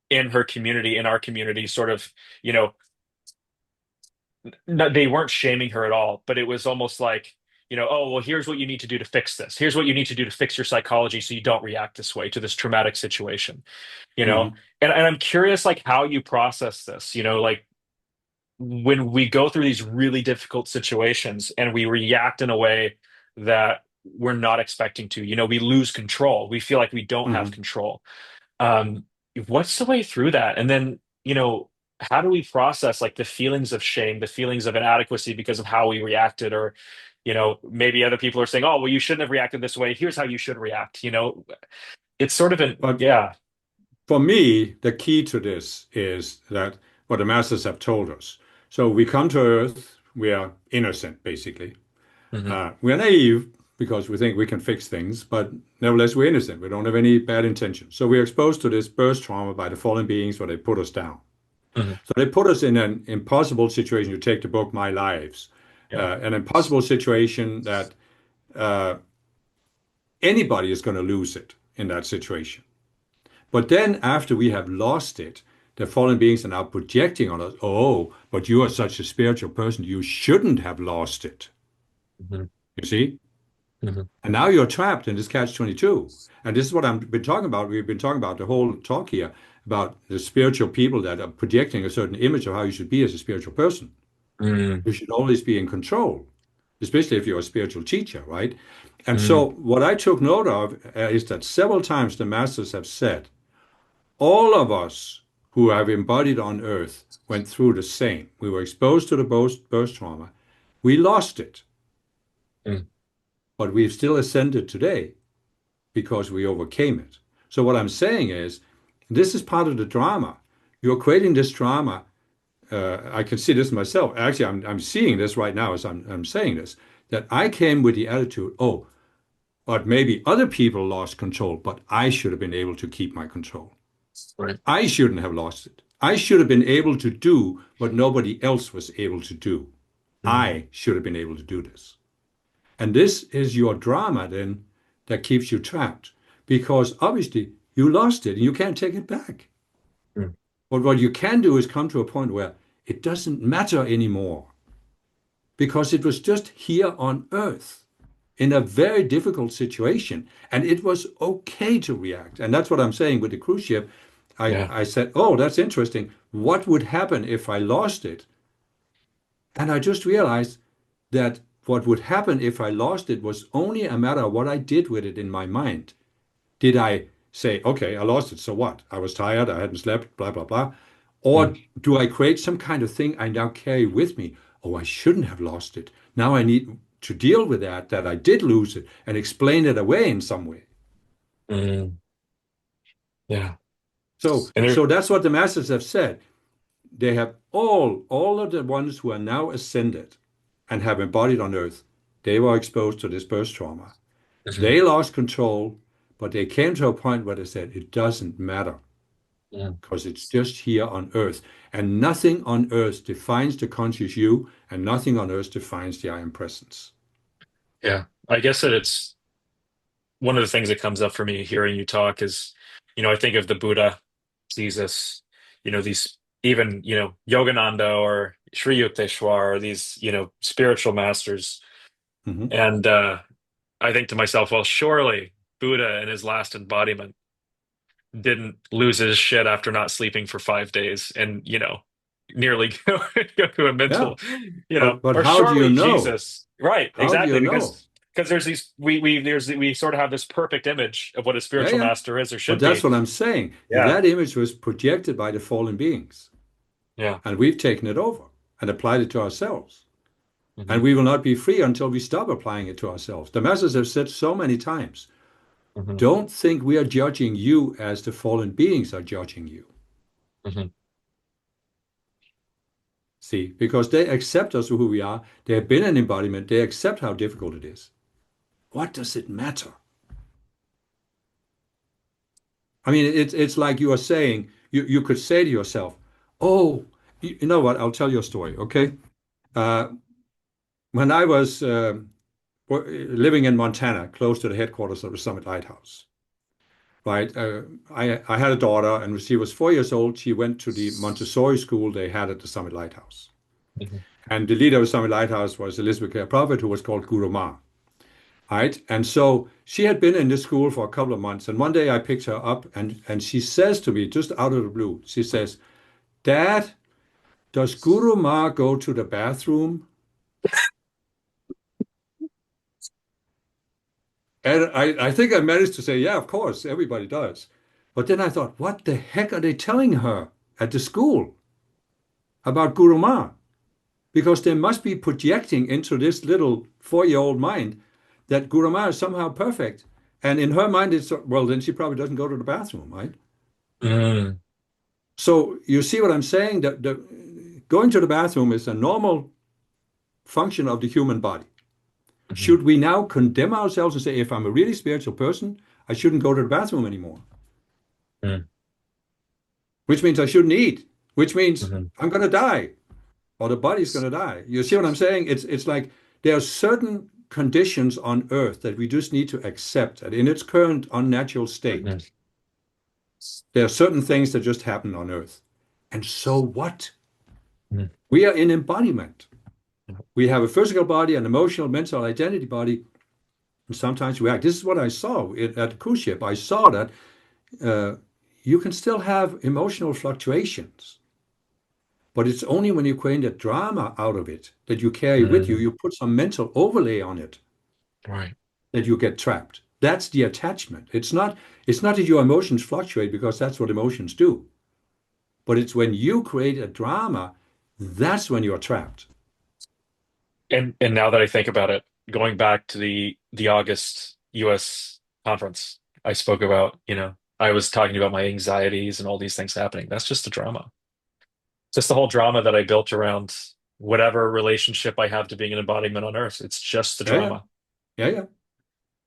in her community, in our community, sort of, you know, no, they weren't shaming her at all, but it was almost like, oh, well, here's what you need to do to fix this. Here's what you need to do to fix your psychology so you don't react this way to this traumatic situation, you know? Hmm. And I'm curious, like, how you process this, like when we go through these really difficult situations and we react in a way that we're not expecting to, we lose control. We feel like we don't have Hmm. control. Um, what's the way through that? And then, how do we process like the feelings of shame, the feelings of inadequacy because of how we reacted? Or, maybe other people are saying, oh, well, you shouldn't have reacted this way. Here's how you should react. It's sort of But yeah. for me, the key to this is that what the masters have told us. So we come to Earth, we are innocent, basically. Hmm. We are naive because we think we can fix things, but nevertheless, we're innocent. We don't have any bad intentions. So we're exposed to this birth trauma by the fallen beings where they put us down. Hmm. So they put us in an impossible situation. You take the book My Lives, Yeah. an impossible situation that uh, anybody is going to lose it in that situation. But then after we have lost it, the fallen beings are now projecting on us, oh, but you are such a spiritual person, you shouldn't have lost it. Hmm. You see? Hmm. And now you're trapped in this catch-22. And this is what I've been talking about. We've been talking about the whole talk here about the spiritual people that are projecting a certain image of how you should be as a spiritual person. Hmm. You should always be in control, especially if you're a spiritual teacher, right? And Hmm. so what I took note of is that several times the masters have said, all of us who have embodied on earth went through the same. We were exposed to the birth trauma. We lost it, Hmm. but we've still ascended today because we overcame it. So what I'm saying is, this is part of the drama. You're creating this drama. I can see this myself. Actually, I'm seeing this right now as I'm saying this, that I came with the attitude, oh, but maybe other people lost control, but I should have been able to keep my control. Right. I shouldn't have lost it. I should have been able to do what nobody else was able to do. Hmm. I should have been able to do this. And this is your drama then that keeps you trapped because obviously you lost it and you can't take it back. Hmm. But what you can do is come to a point where it doesn't matter anymore because it was just here on earth in a very difficult situation. And it was okay to react. And that's what I'm saying with the cruise ship. Yeah. I said, oh, that's interesting. What would happen if I lost it? And I just realized that what would happen if I lost it was only a matter of what I did with it in my mind. Did I say, okay, I lost it, so what? I was tired, I hadn't slept, blah, blah, blah. Hmm. Or do I create some kind of thing I now carry with me? Oh, I shouldn't have lost it. Now I need to deal with that I did lose it, and explain it away in some way. Hmm. Yeah. So, And there. so that's what the masters have said. They have all of the ones who are now ascended and have embodied on earth, they were exposed to this birth trauma. Mhm. They lost control, But they came to a point where they said it doesn't matter Yeah. because it's just here on earth. And nothing on earth defines the conscious you, and nothing on earth defines the I am presence. Yeah. I guess that it's one of the things that comes up for me hearing you talk is, I think of the Buddha, Jesus, these even, Yogananda or Sri Yukteswar, or these, spiritual masters. Hmm. And I think to myself, well, surely Buddha in his last embodiment didn't lose his shit after not sleeping for 5 days and, nearly go to a Yeah. mental, But or how do you surely know? Jesus. Right, How do you exactly. know? Because there's these we sort of have this perfect image of what a Yeah, spiritual yeah. master is or But should that's be. what I'm saying. Yeah. That image was projected by the fallen beings, Yeah. and we've taken it over and applied it to ourselves. And Hmm. we will not be free until we stop applying it to ourselves. The masters have said so many times, Hmm. don't think we are judging you as the fallen beings are judging you. Hmm. See, because they accept us for who we are. They have been an embodiment. They accept how difficult it is. What does it matter? I mean, it's like you are saying, you could say to yourself, oh, you know what? I'll tell you a story, okay? Uh, when I was living in Montana, close to the headquarters of the Summit Lighthouse, right? I had a daughter, and when she was 4 years old, she went to the Montessori school they had at the Summit Lighthouse. Hmm. And the leader of the Summit Lighthouse was Elizabeth Clare Prophet, who was called Guru Ma, right? And so she had been in this school for a couple of months. And one day I picked her up, and she says to me, just out of the blue, she says, Dad, does Guru Ma go to the bathroom? And I think I managed to say, yeah, of course, everybody does. But then I thought, what the heck are they telling her at the school about Guru Ma? Because they must be projecting into this little 4-year-old mind that Guru Ma is somehow perfect. And in her mind, it's, well, then she probably doesn't go to the bathroom, right? Hmm. So you see what I'm saying? That going to the bathroom is a normal function of the human body. Hmm. Should we now condemn ourselves and say, if I'm a really spiritual person, I shouldn't go to the bathroom anymore? Which means I shouldn't eat, which means Hmm. I'm going to die or the body's going to die. You see what I'm saying? It's like there are certain conditions on earth that we just need to accept that in its current unnatural state, Hmm. there are certain things that just happen on earth. And so what? Hmm. We are in embodiment. We have a physical body, an emotional, mental identity body, and sometimes we act. This is what I saw at the cruise ship. I saw that uh, you can still have emotional fluctuations, but it's only when you create a drama out of it that you carry with you, Hmm. you put some mental overlay on it, Right. that you get trapped. That's the attachment. It's not that your emotions fluctuate because that's what emotions do. But it's when you create a drama, that's when you're trapped. And now that I think about it, going back to the August US conference, I spoke about, I was talking about my anxieties and all these things happening. That's just the drama. Just the whole drama that I built around whatever relationship I have to being an embodiment on Earth. It's just the Yeah, yeah, drama. yeah, yeah.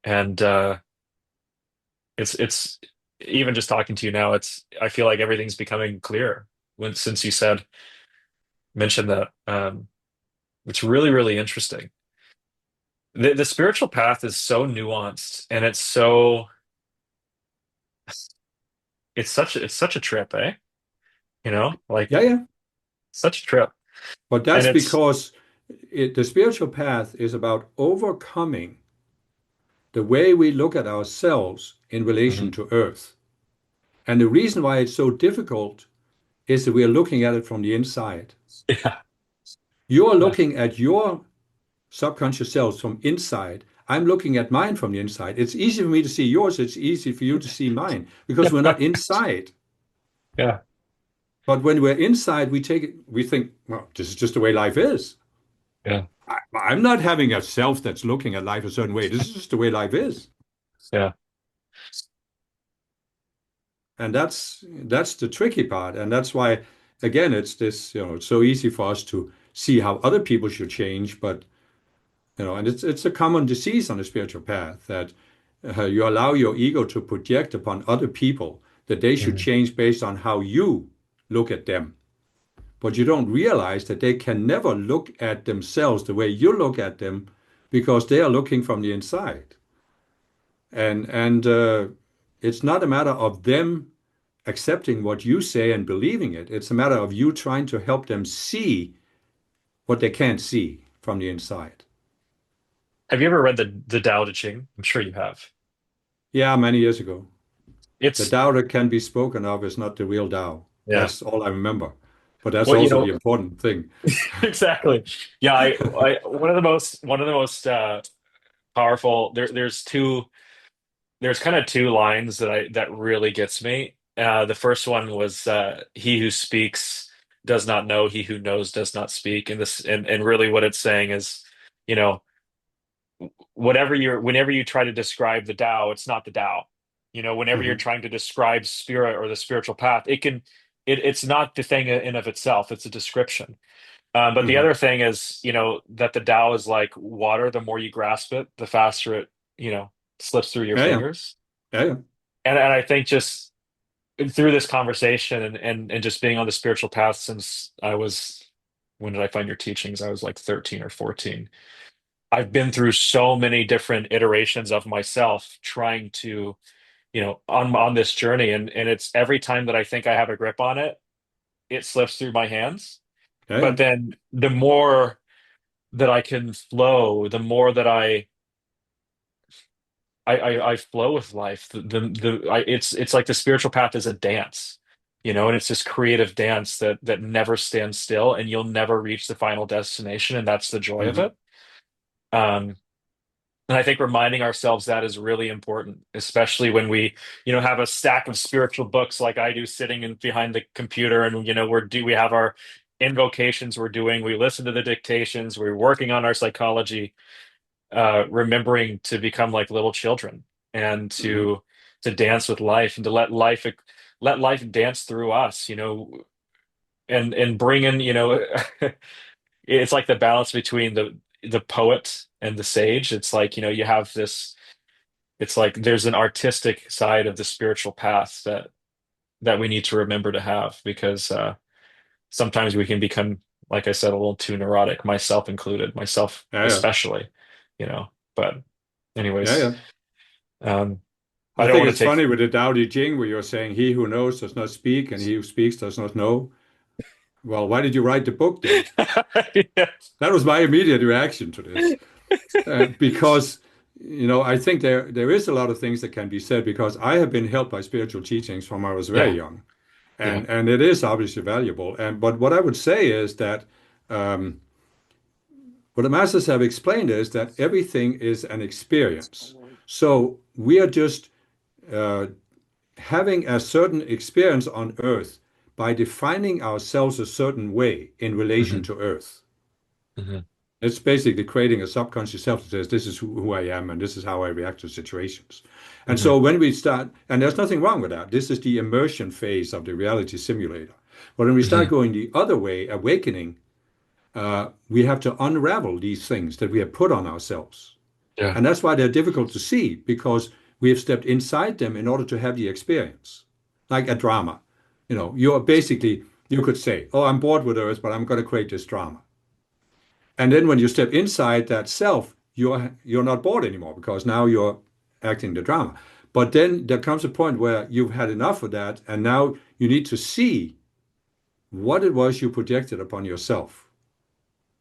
And it's even just talking to you now, I feel like everything's becoming clear since you mentioned that. It's really, really interesting. The spiritual path is so nuanced and it's such a trip, eh? Like Yeah, yeah. such a trip. But And that's it's because the spiritual path is about overcoming the way we look at ourselves in relation Mhm. to Earth. And the reason why it's so difficult is that we are looking at it from the inside. Yeah, You're yeah, looking at your subconscious selves from inside. I'm looking at mine from the inside. It's easy for me to see yours. It's easy for you to see mine because we're not inside. yeah, But when we're inside, we take it, we think, well, this is just the way life is. yeah, I'm not having a self that's looking at life a certain way. This is just the way life is. yeah. And that's the tricky part. And that's why, again, it's this, it's so easy for us to see how other people should change, but and it's a common disease on the spiritual path that You allow your ego to project upon other people that they should Mhm. change based on how you look at them. But you don't realize that they can never look at themselves the way you look at them because they are looking from the inside. And it's not a matter of them accepting what you say and believing it. It's a matter of you trying to help them see what they can't see from the inside. Have you ever read the Tao Te Ching? I'm sure you have. Yeah, many years ago. The It's Tao that can be spoken of is not the real Tao. yeah. That's all I remember. But that's Well, also the important thing. exactly. Yeah, I one of the most powerful there's kind of two lines that really gets me. The first one was he who speaks does not know, he who knows does not speak. And really what it's saying is, you know, whenever you try to describe the Tao, it's not the Tao. Whenever you're Hmm. trying to describe spirit or the spiritual path, it's not the thing in of itself, it's a description. But the Hmm. other thing is, that the Tao is like water. The more you grasp it, the faster it, slips through your Yeah, yeah, fingers. yeah, yeah. And I think just through this conversation and just being on the spiritual path since when did I find your teachings? I was like 13 or 14. I've been through so many different iterations of myself trying to, on this journey. And it's every time that I think I have a grip on it, it slips through my hands. Yeah, yeah. But then the more that I can flow, the more that I flow with life. It's like the spiritual path is a dance, and it's this creative dance that never stands still, and you'll never reach the final destination, and that's the joy of Hmm. it. Um, and I think reminding ourselves that is really important, especially when we, have a stack of spiritual books like I do sitting in behind the computer, and we have our invocations we're doing, we listen to the dictations, we're working on our psychology, remembering to become like little children and Hmm. to dance with life and to let life dance through us, and bring in, it's like the balance between the poet and the sage. It's like, you have this, it's like there's an artistic side of the spiritual path that we need to remember to have, because sometimes we can become, like I said, a little too neurotic, myself included, myself Yeah, yeah, especially, you know. But yeah, anyways, yeah. um, I I don't think want it's to take. funny with the Tao Te Ching where you're saying, "He who knows does not speak, and he who speaks does not know." Well, why did you write the book then? Yeah. That was my immediate reaction to this. Because I think there is a lot of things that can be said because I have been helped by spiritual teachings from I was very Yeah, young, yeah. and it is obviously valuable. And but what I would say is that um, what the masters have explained is that everything is an experience. So we are just uh, having a certain experience on Earth by defining ourselves a certain way in relation Hmm. to Earth. Hmm. It's basically creating a subconscious self that says, this is who I am and this is how I react to situations. And Hmm. so when we start, and there's nothing wrong with that, this is the immersion phase of the reality simulator. But when we start Hmm. going the other way, awakening, we have to unravel these things that we have put on ourselves. Yeah. And that's why they're difficult to see because we have stepped inside them in order to have the experience. Like a drama. You're basically, you could say, oh, I'm bored with Earth, but I'm going to create this drama. And then when you step inside that self, you're not bored anymore because now you're acting the drama. But then there comes a point where you've had enough of that, and now you need to see what it was you projected upon yourself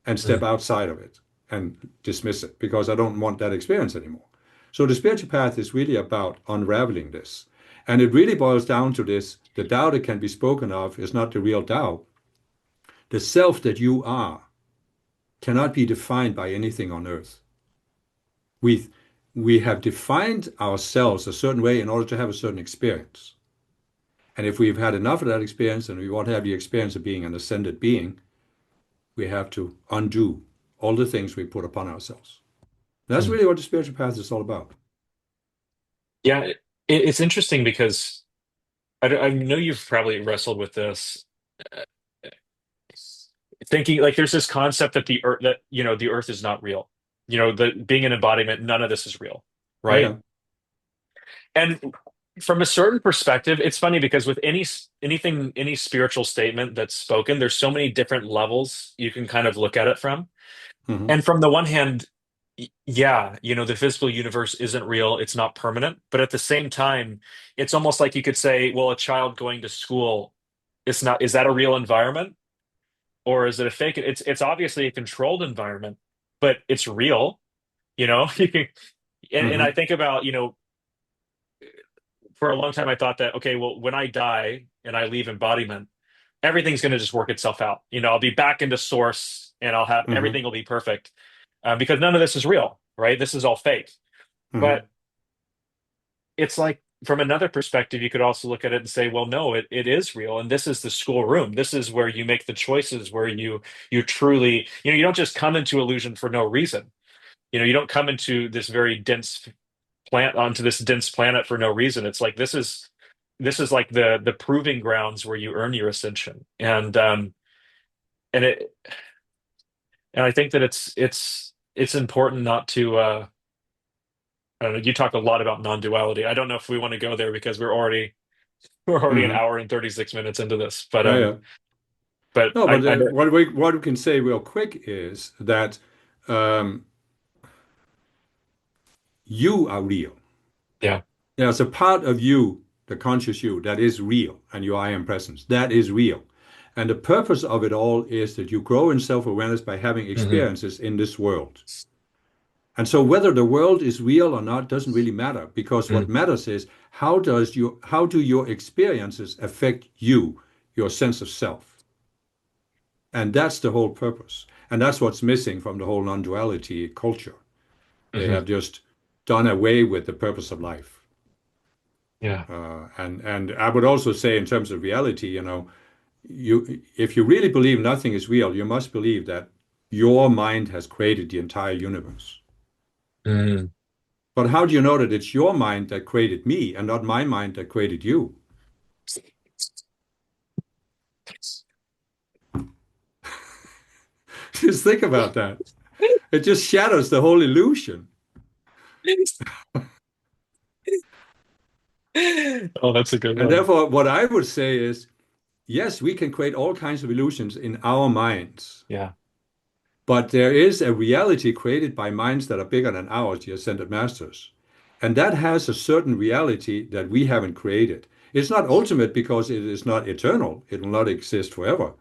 and step Hmm. outside of it and dismiss it because I don't want that experience anymore. So the spiritual path is really about unraveling this. And it really boils down to this: the Tao that can be spoken of is not the real Tao. The self that you are cannot be defined by anything on earth. We we have defined ourselves a certain way in order to have a certain experience. And if we've had enough of that experience and we want to have the experience of being an ascended being, we have to undo all the things we put upon ourselves. That's Hmm. really what the spiritual path is all about. Yeah, it's interesting because I know you've probably wrestled with this, uh, thinking like there's this concept that the earth is not real. The being an embodiment, none of this is real, Yeah, right? yeah. And from a certain perspective, it's funny because with anything, any spiritual statement that's spoken, there's so many different levels you can kind of look at it from. Hmm. And from the one hand, yeah, the physical universe isn't real, it's not permanent. But at the same time, it's almost like you could say, well, a child going to school, it's not, is that a real environment or is it a fake? It's obviously a controlled environment, but it's real, you know? And I Hmm. think about, for a long time I thought that, okay, well, when I die and I leave embodiment, everything's going to just work itself out. I'll be back into source and I'll have Hmm. everything will be perfect because none of this is real, right? This is all fake. Hmm. But it's like from another perspective, you could also look at it and say, well, no, it is real. And this is the schoolroom. This is where you make the choices, where you truly, you don't just come into illusion for no reason. You don't come into this very dense onto this dense planet for no reason. It's like this is like the proving grounds where you earn your ascension. And it and I think that it's important not to I don't know, you talk a lot about non-duality. I don't know if we want to go there because we're already an Hmm. hour and 36 minutes into this. But Yeah, yeah. but No, I but know, what we can say real quick is that um, you are real. yeah. There's a part of you, the conscious you, that is real, and your I am presence, that is real. And the purpose of it all is that you grow in self-awareness by having Hmm. experiences in this world. And so whether the world is real or not doesn't really matter because what Mm. matters is how do your experiences affect you, your sense of self? And that's the whole purpose. And that's what's missing from the whole non-duality culture. They Hmm. have just done away with the purpose of life. Yeah. And I would also say in terms of reality, you if you really believe nothing is real, you must believe that your mind has created the entire universe. Mm. But how do you know that it's your mind that created me and not my mind that created you? Just think about that. It just shatters the whole illusion. Oh, that's a good And one. therefore, what I would say is, yes, we can create all kinds of illusions in our minds, Yeah. but there is a reality created by minds that are bigger than ours, the ascended masters. And that has a certain reality that we haven't created. It's not ultimate because it is not eternal. It will not exist forever.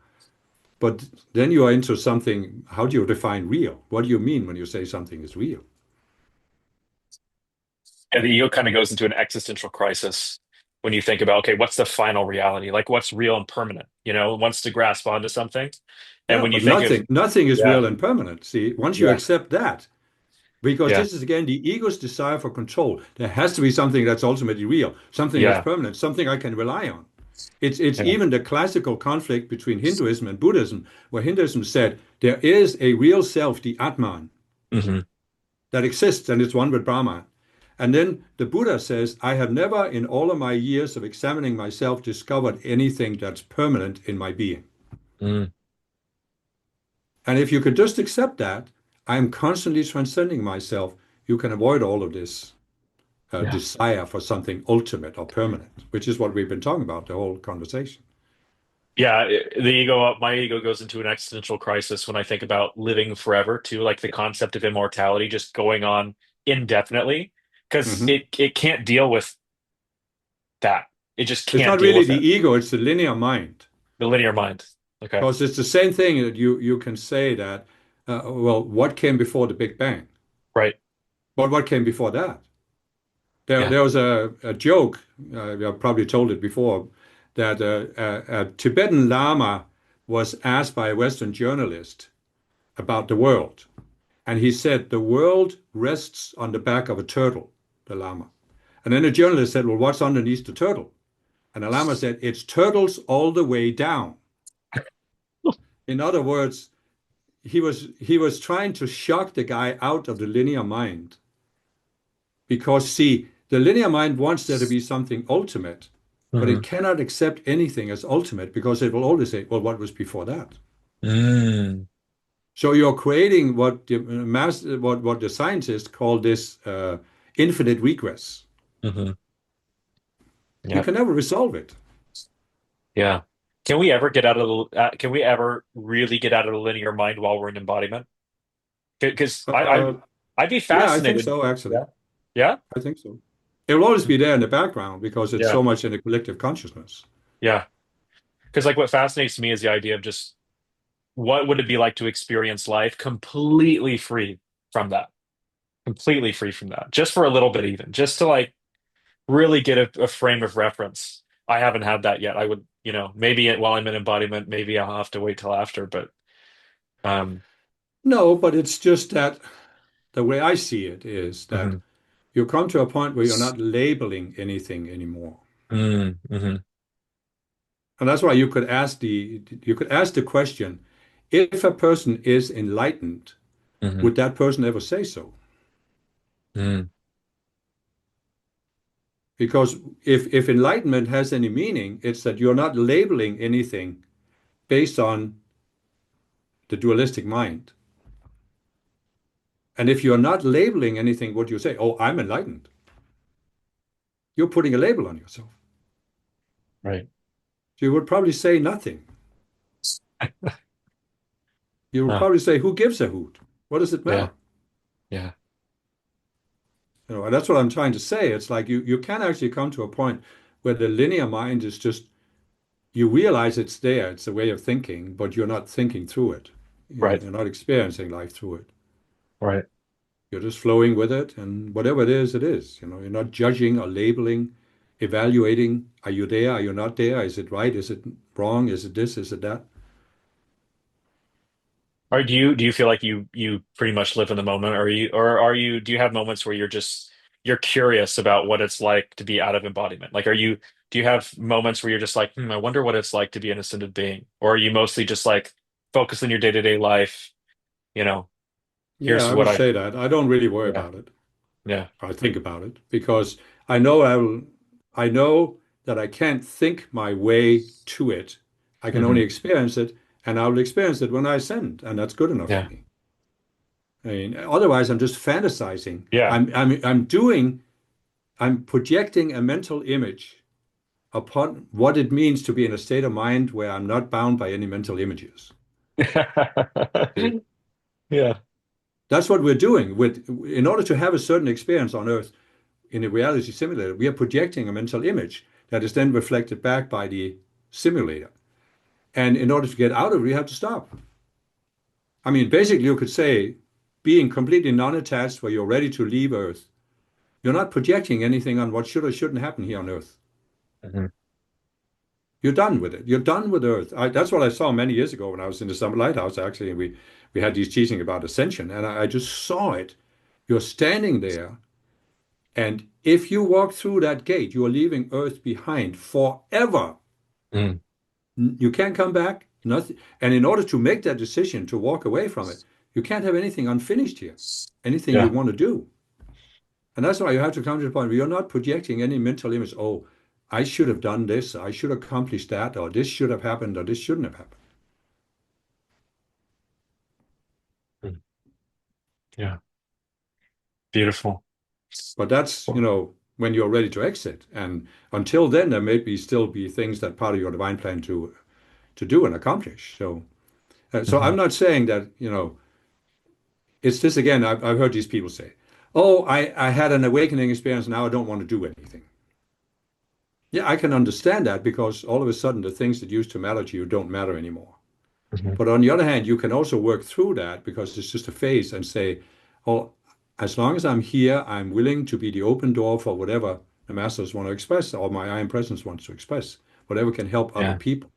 But then you are into something. How do you define real? What do you mean when you say something is real? And the ego kind of goes into an existential crisis when you think about, okay, what's the final reality? Like what's real and permanent? It wants to grasp onto something. And Yeah, when you but think of, nothing is yeah, real and permanent. See, once you yeah, accept that, because yeah, this is again the ego's desire for control, there has to be something that's ultimately real, something that's yeah, permanent, something I can rely on. It's yeah. even the classical conflict between Hinduism and Buddhism, where Hinduism said there is a real self, the Atman, Hmm. that exists and it's one with Brahman. And then the Buddha says, I have never in all of my years of examining myself discovered anything that's permanent in my being. Mm. And if you could just accept that, I'm constantly transcending myself, you can avoid all of this Yeah. desire for something ultimate or permanent, which is what we've been talking about the whole conversation. Yeah, my ego goes into an existential crisis when I think about living forever too, like the concept of immortality just going on indefinitely, because Hmm. it can't deal with that. It just It's can't not deal really with the it. ego, it's the linear mind. The linear mind. Okay. Because it's the same thing that you can say that, well, what came before the Big Bang? Right. But what came before that? There, Yeah. there was a joke, I've probably told it before, that a Tibetan Lama was asked by a Western journalist about the world. And he said, the world rests on the back of a turtle, the Lama. And then the journalist said, well, what's underneath the turtle? And the Lama said, it's turtles all the way down. In other words, he was trying to shock the guy out of the linear mind because see the linear mind wants there to be something ultimate, but it Hmm. cannot accept anything as ultimate because it will always say, well, what was before that? Mm. So you're creating what what the scientists call this infinite regress. Hmm. You Yeah. can never resolve it. Yeah. Can we ever get out of can we ever really get out of the linear mind while we're in embodiment? Because Uh, I'd be yeah, I think fascinated. so, Yeah. actually. Yeah. I think so. It will always be there in the background because it's Yeah. so much in the collective consciousness. Yeah. Because like what fascinates me is the idea of just what would it be like to experience life completely free from that, completely free from that, just for a little bit, even just to like really get a frame of reference. I haven't had that yet. I would, maybe while I'm in embodiment, maybe I'll have to wait till after, but um, No, but it's just that the way I see it is that mhm. you come to a point where you're not labeling anything anymore. Mm, mhm, And that's why you could ask the question, if a person is enlightened, mhm, would that person ever say so? mm, Because if enlightenment has any meaning, it's that you're not labeling anything based on the dualistic mind. And if you're not labeling anything, what you say, oh, I'm enlightened, you're putting a label on yourself. right. So you would probably say nothing. You would Huh. probably say, who gives a hoot? What does it Yeah. matter? Yeah. And that's what I'm trying to say. It's like you can actually come to a point where the linear mind is just, you realize it's there, it's a way of thinking, but you're not thinking through it. Right. You're not experiencing life through it. Right. You're just flowing with it, and whatever it is, it is. You're not judging or labeling, evaluating. Are you there? Are you not there? Is it right? Is it wrong? Is it this? Is it that? Or do you feel like you pretty much live in the moment, or are you do you have moments where you're curious about what it's like to be out of embodiment? Like, do you have moments where you're just like, I wonder what it's like to be an ascended being? Or are you mostly just like focused on your day-to-day life? You know, Yeah, here's I what would I, say that. I don't really worry yeah, about it. yeah, I think about it because I know I know that I can't think my way to it. I can only hmm experience it, and I will experience it when I ascend, and that's good enough for yeah, me. I mean, otherwise I'm just fantasizing. yeah, I'm projecting a mental image upon what it means to be in a state of mind where I'm not bound by any mental images. Okay? yeah, That's what we're doing in order to have a certain experience on Earth in a reality simulator, we are projecting a mental image that is then reflected back by the simulator. And in order to get out of it, you have to stop. I mean, basically, you could say being completely non-attached where you're ready to leave Earth. You're not projecting anything on what should or shouldn't happen here on Earth. hmm You're done with it. You're done with Earth. That's what I saw many years ago when I was in the Summer Lighthouse, actually. And we had these teaching about ascension, and I just saw it. You're standing there, and if you walk through that gate, you are leaving Earth behind forever. mm, You can't come back. Nothing. And in order to make that decision to walk away from it, you can't have anything unfinished here, anything you yeah, want to do. And that's why you have to come to the point where you're not projecting any mental image. Oh, I should have done this. I should have accomplished that, or this should have happened, or this shouldn't have happened. mm, yeah, beautiful. But that's, Well, when you're ready to exit. And until then, there may be still be things that part of your divine plan to do and accomplish. So mhm, I'm not saying that, it's this again. I've heard these people say, "Oh, I had an awakening experience. Now I don't want to do anything." Yeah, I can understand that because all of a sudden the things that used to matter to you don't matter anymore. mhm, But on the other hand, you can also work through that because it's just a phase and say, "Oh, as long as I'm here, I'm willing to be the open door for whatever the masters want to express or my I am presence wants to express, whatever can help other yeah. people."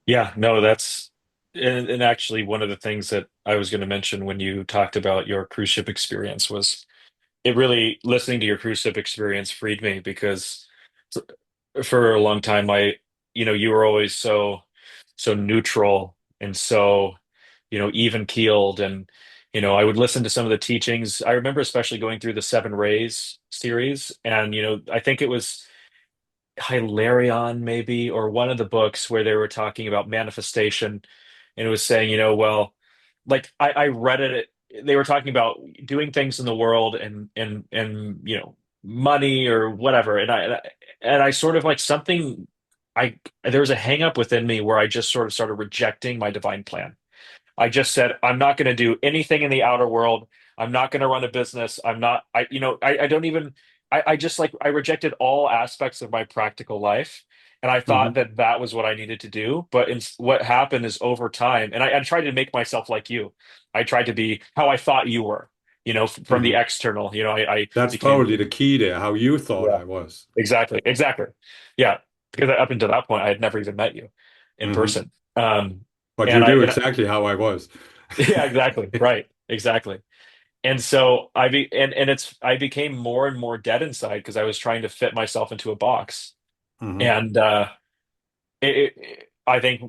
Yeah, no, that's and actually one of the things that I was going to mention when you talked about your cruise ship experience was it really listening to your cruise ship experience freed me because for a long time you were always so neutral and so even keeled and I would listen to some of the teachings. I remember especially going through the Seven Rays series and I think it was Hilarion maybe, or one of the books where they were talking about manifestation, and it was saying, well, like I read it. They were talking about doing things in the world and money or whatever. And I sort of like something I there was a hang up within me where I just sort of started rejecting my divine plan. I just said, I'm not going to do anything in the outer world. I'm not going to run a business. I'm not, I don't even, I just like, I rejected all aspects of my practical life. And I thought Hmm. that that was what I needed to do. But what happened is over time, and I tried to make myself like you. I tried to be how I thought you were, from the Hmm. external, I That's became, probably the key there, how you thought yeah, I was. exactly, exactly. Yeah. Because up until that point, I had never even met you in Hmm. person. Um, But you and I, do and exactly how I was. Yeah, exactly. Right. Exactly. And so I became more and more dead inside because I was trying to fit myself into a box. Hmm. And I think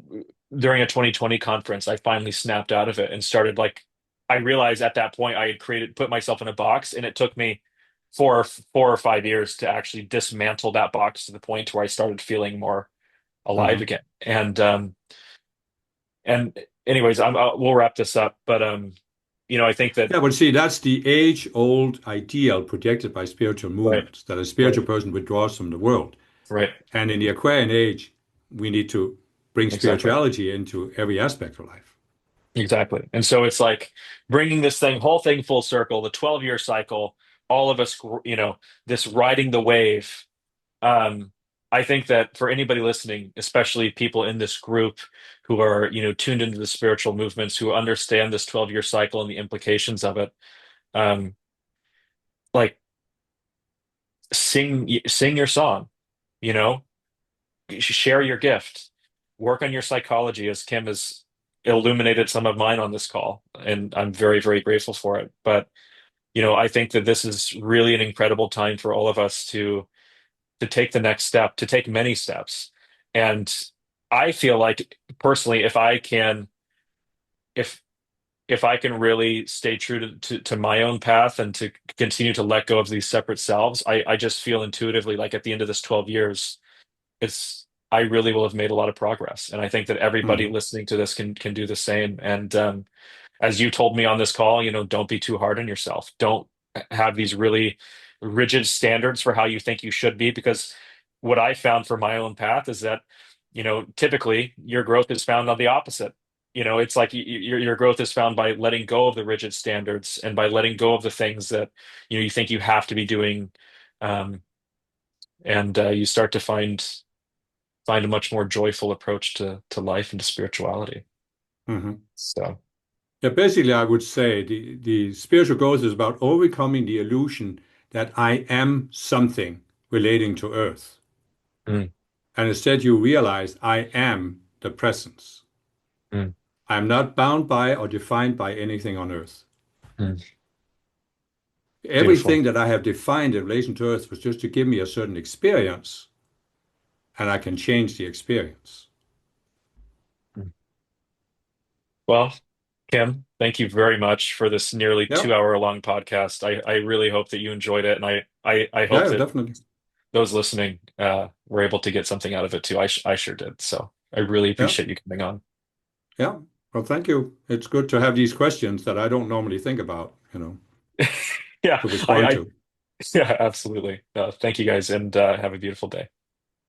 during a 2020 conference, I finally snapped out of it and started like I realized at that point I had put myself in a box, and it took me 4 or 5 years to actually dismantle that box to the point where I started feeling more alive Hmm. again. And anyways, we'll wrap this up, but I think that Yeah, but see, that's the age-old ideal projected by spiritual right, movements, that a right, spiritual person withdraws from the world. right, And in the Aquarian age, we need to bring exactly. spirituality into every aspect of life. Exactly. And so it's like bringing this whole thing full circle, the 12-year cycle, all of us, this riding the wave. Um, I think that for anybody listening, especially people in this group who are, tuned into the spiritual movements, who understand this 12-year cycle and the implications of it, um, like sing your song, you know, share your gift, work on your psychology, as Kim has illuminated some of mine on this call, and I'm very, very grateful for it. But I think that this is really an incredible time for all of us to take the next step, to take many steps. And I feel like personally, if if I can really stay true to my own path and to continue to let go of these separate selves, I just feel intuitively like at the end of this 12 years, I really will have made a lot of progress. And I think that everybody Hmm. listening to this can do the same. And as you told me on this call, don't be too hard on yourself. Don't have these really rigid standards for how you think you should be, because what I found for my own path is that, typically your growth is found on the opposite. It's like your growth is found by letting go of the rigid standards and by letting go of the things that, you think you have to be doing. Um, and you start to find a much more joyful approach to life and to spirituality. Hmm. So, Yeah, basically, I would say the spiritual growth is about overcoming the illusion that I am something relating to Earth. mm, And instead, you realize I am the presence. mm, I'm not bound by or defined by anything on Earth. mm. Everything Beautiful. that I have defined in relation to Earth was just to give me a certain experience, and I can change the experience. Mm. Well, Kim, thank you very much for this nearly Yeah, 2 hour long podcast. I really hope that you enjoyed it, and I hope yeah, that definitely. those listening were able to get something out of it too. I sure did. So I really Yeah, appreciate you coming on. yeah. Well, thank you. It's good to have these questions that I don't normally think about, Yeah, to respond I to. yeah, absolutely. Thank you guys, and have a beautiful day.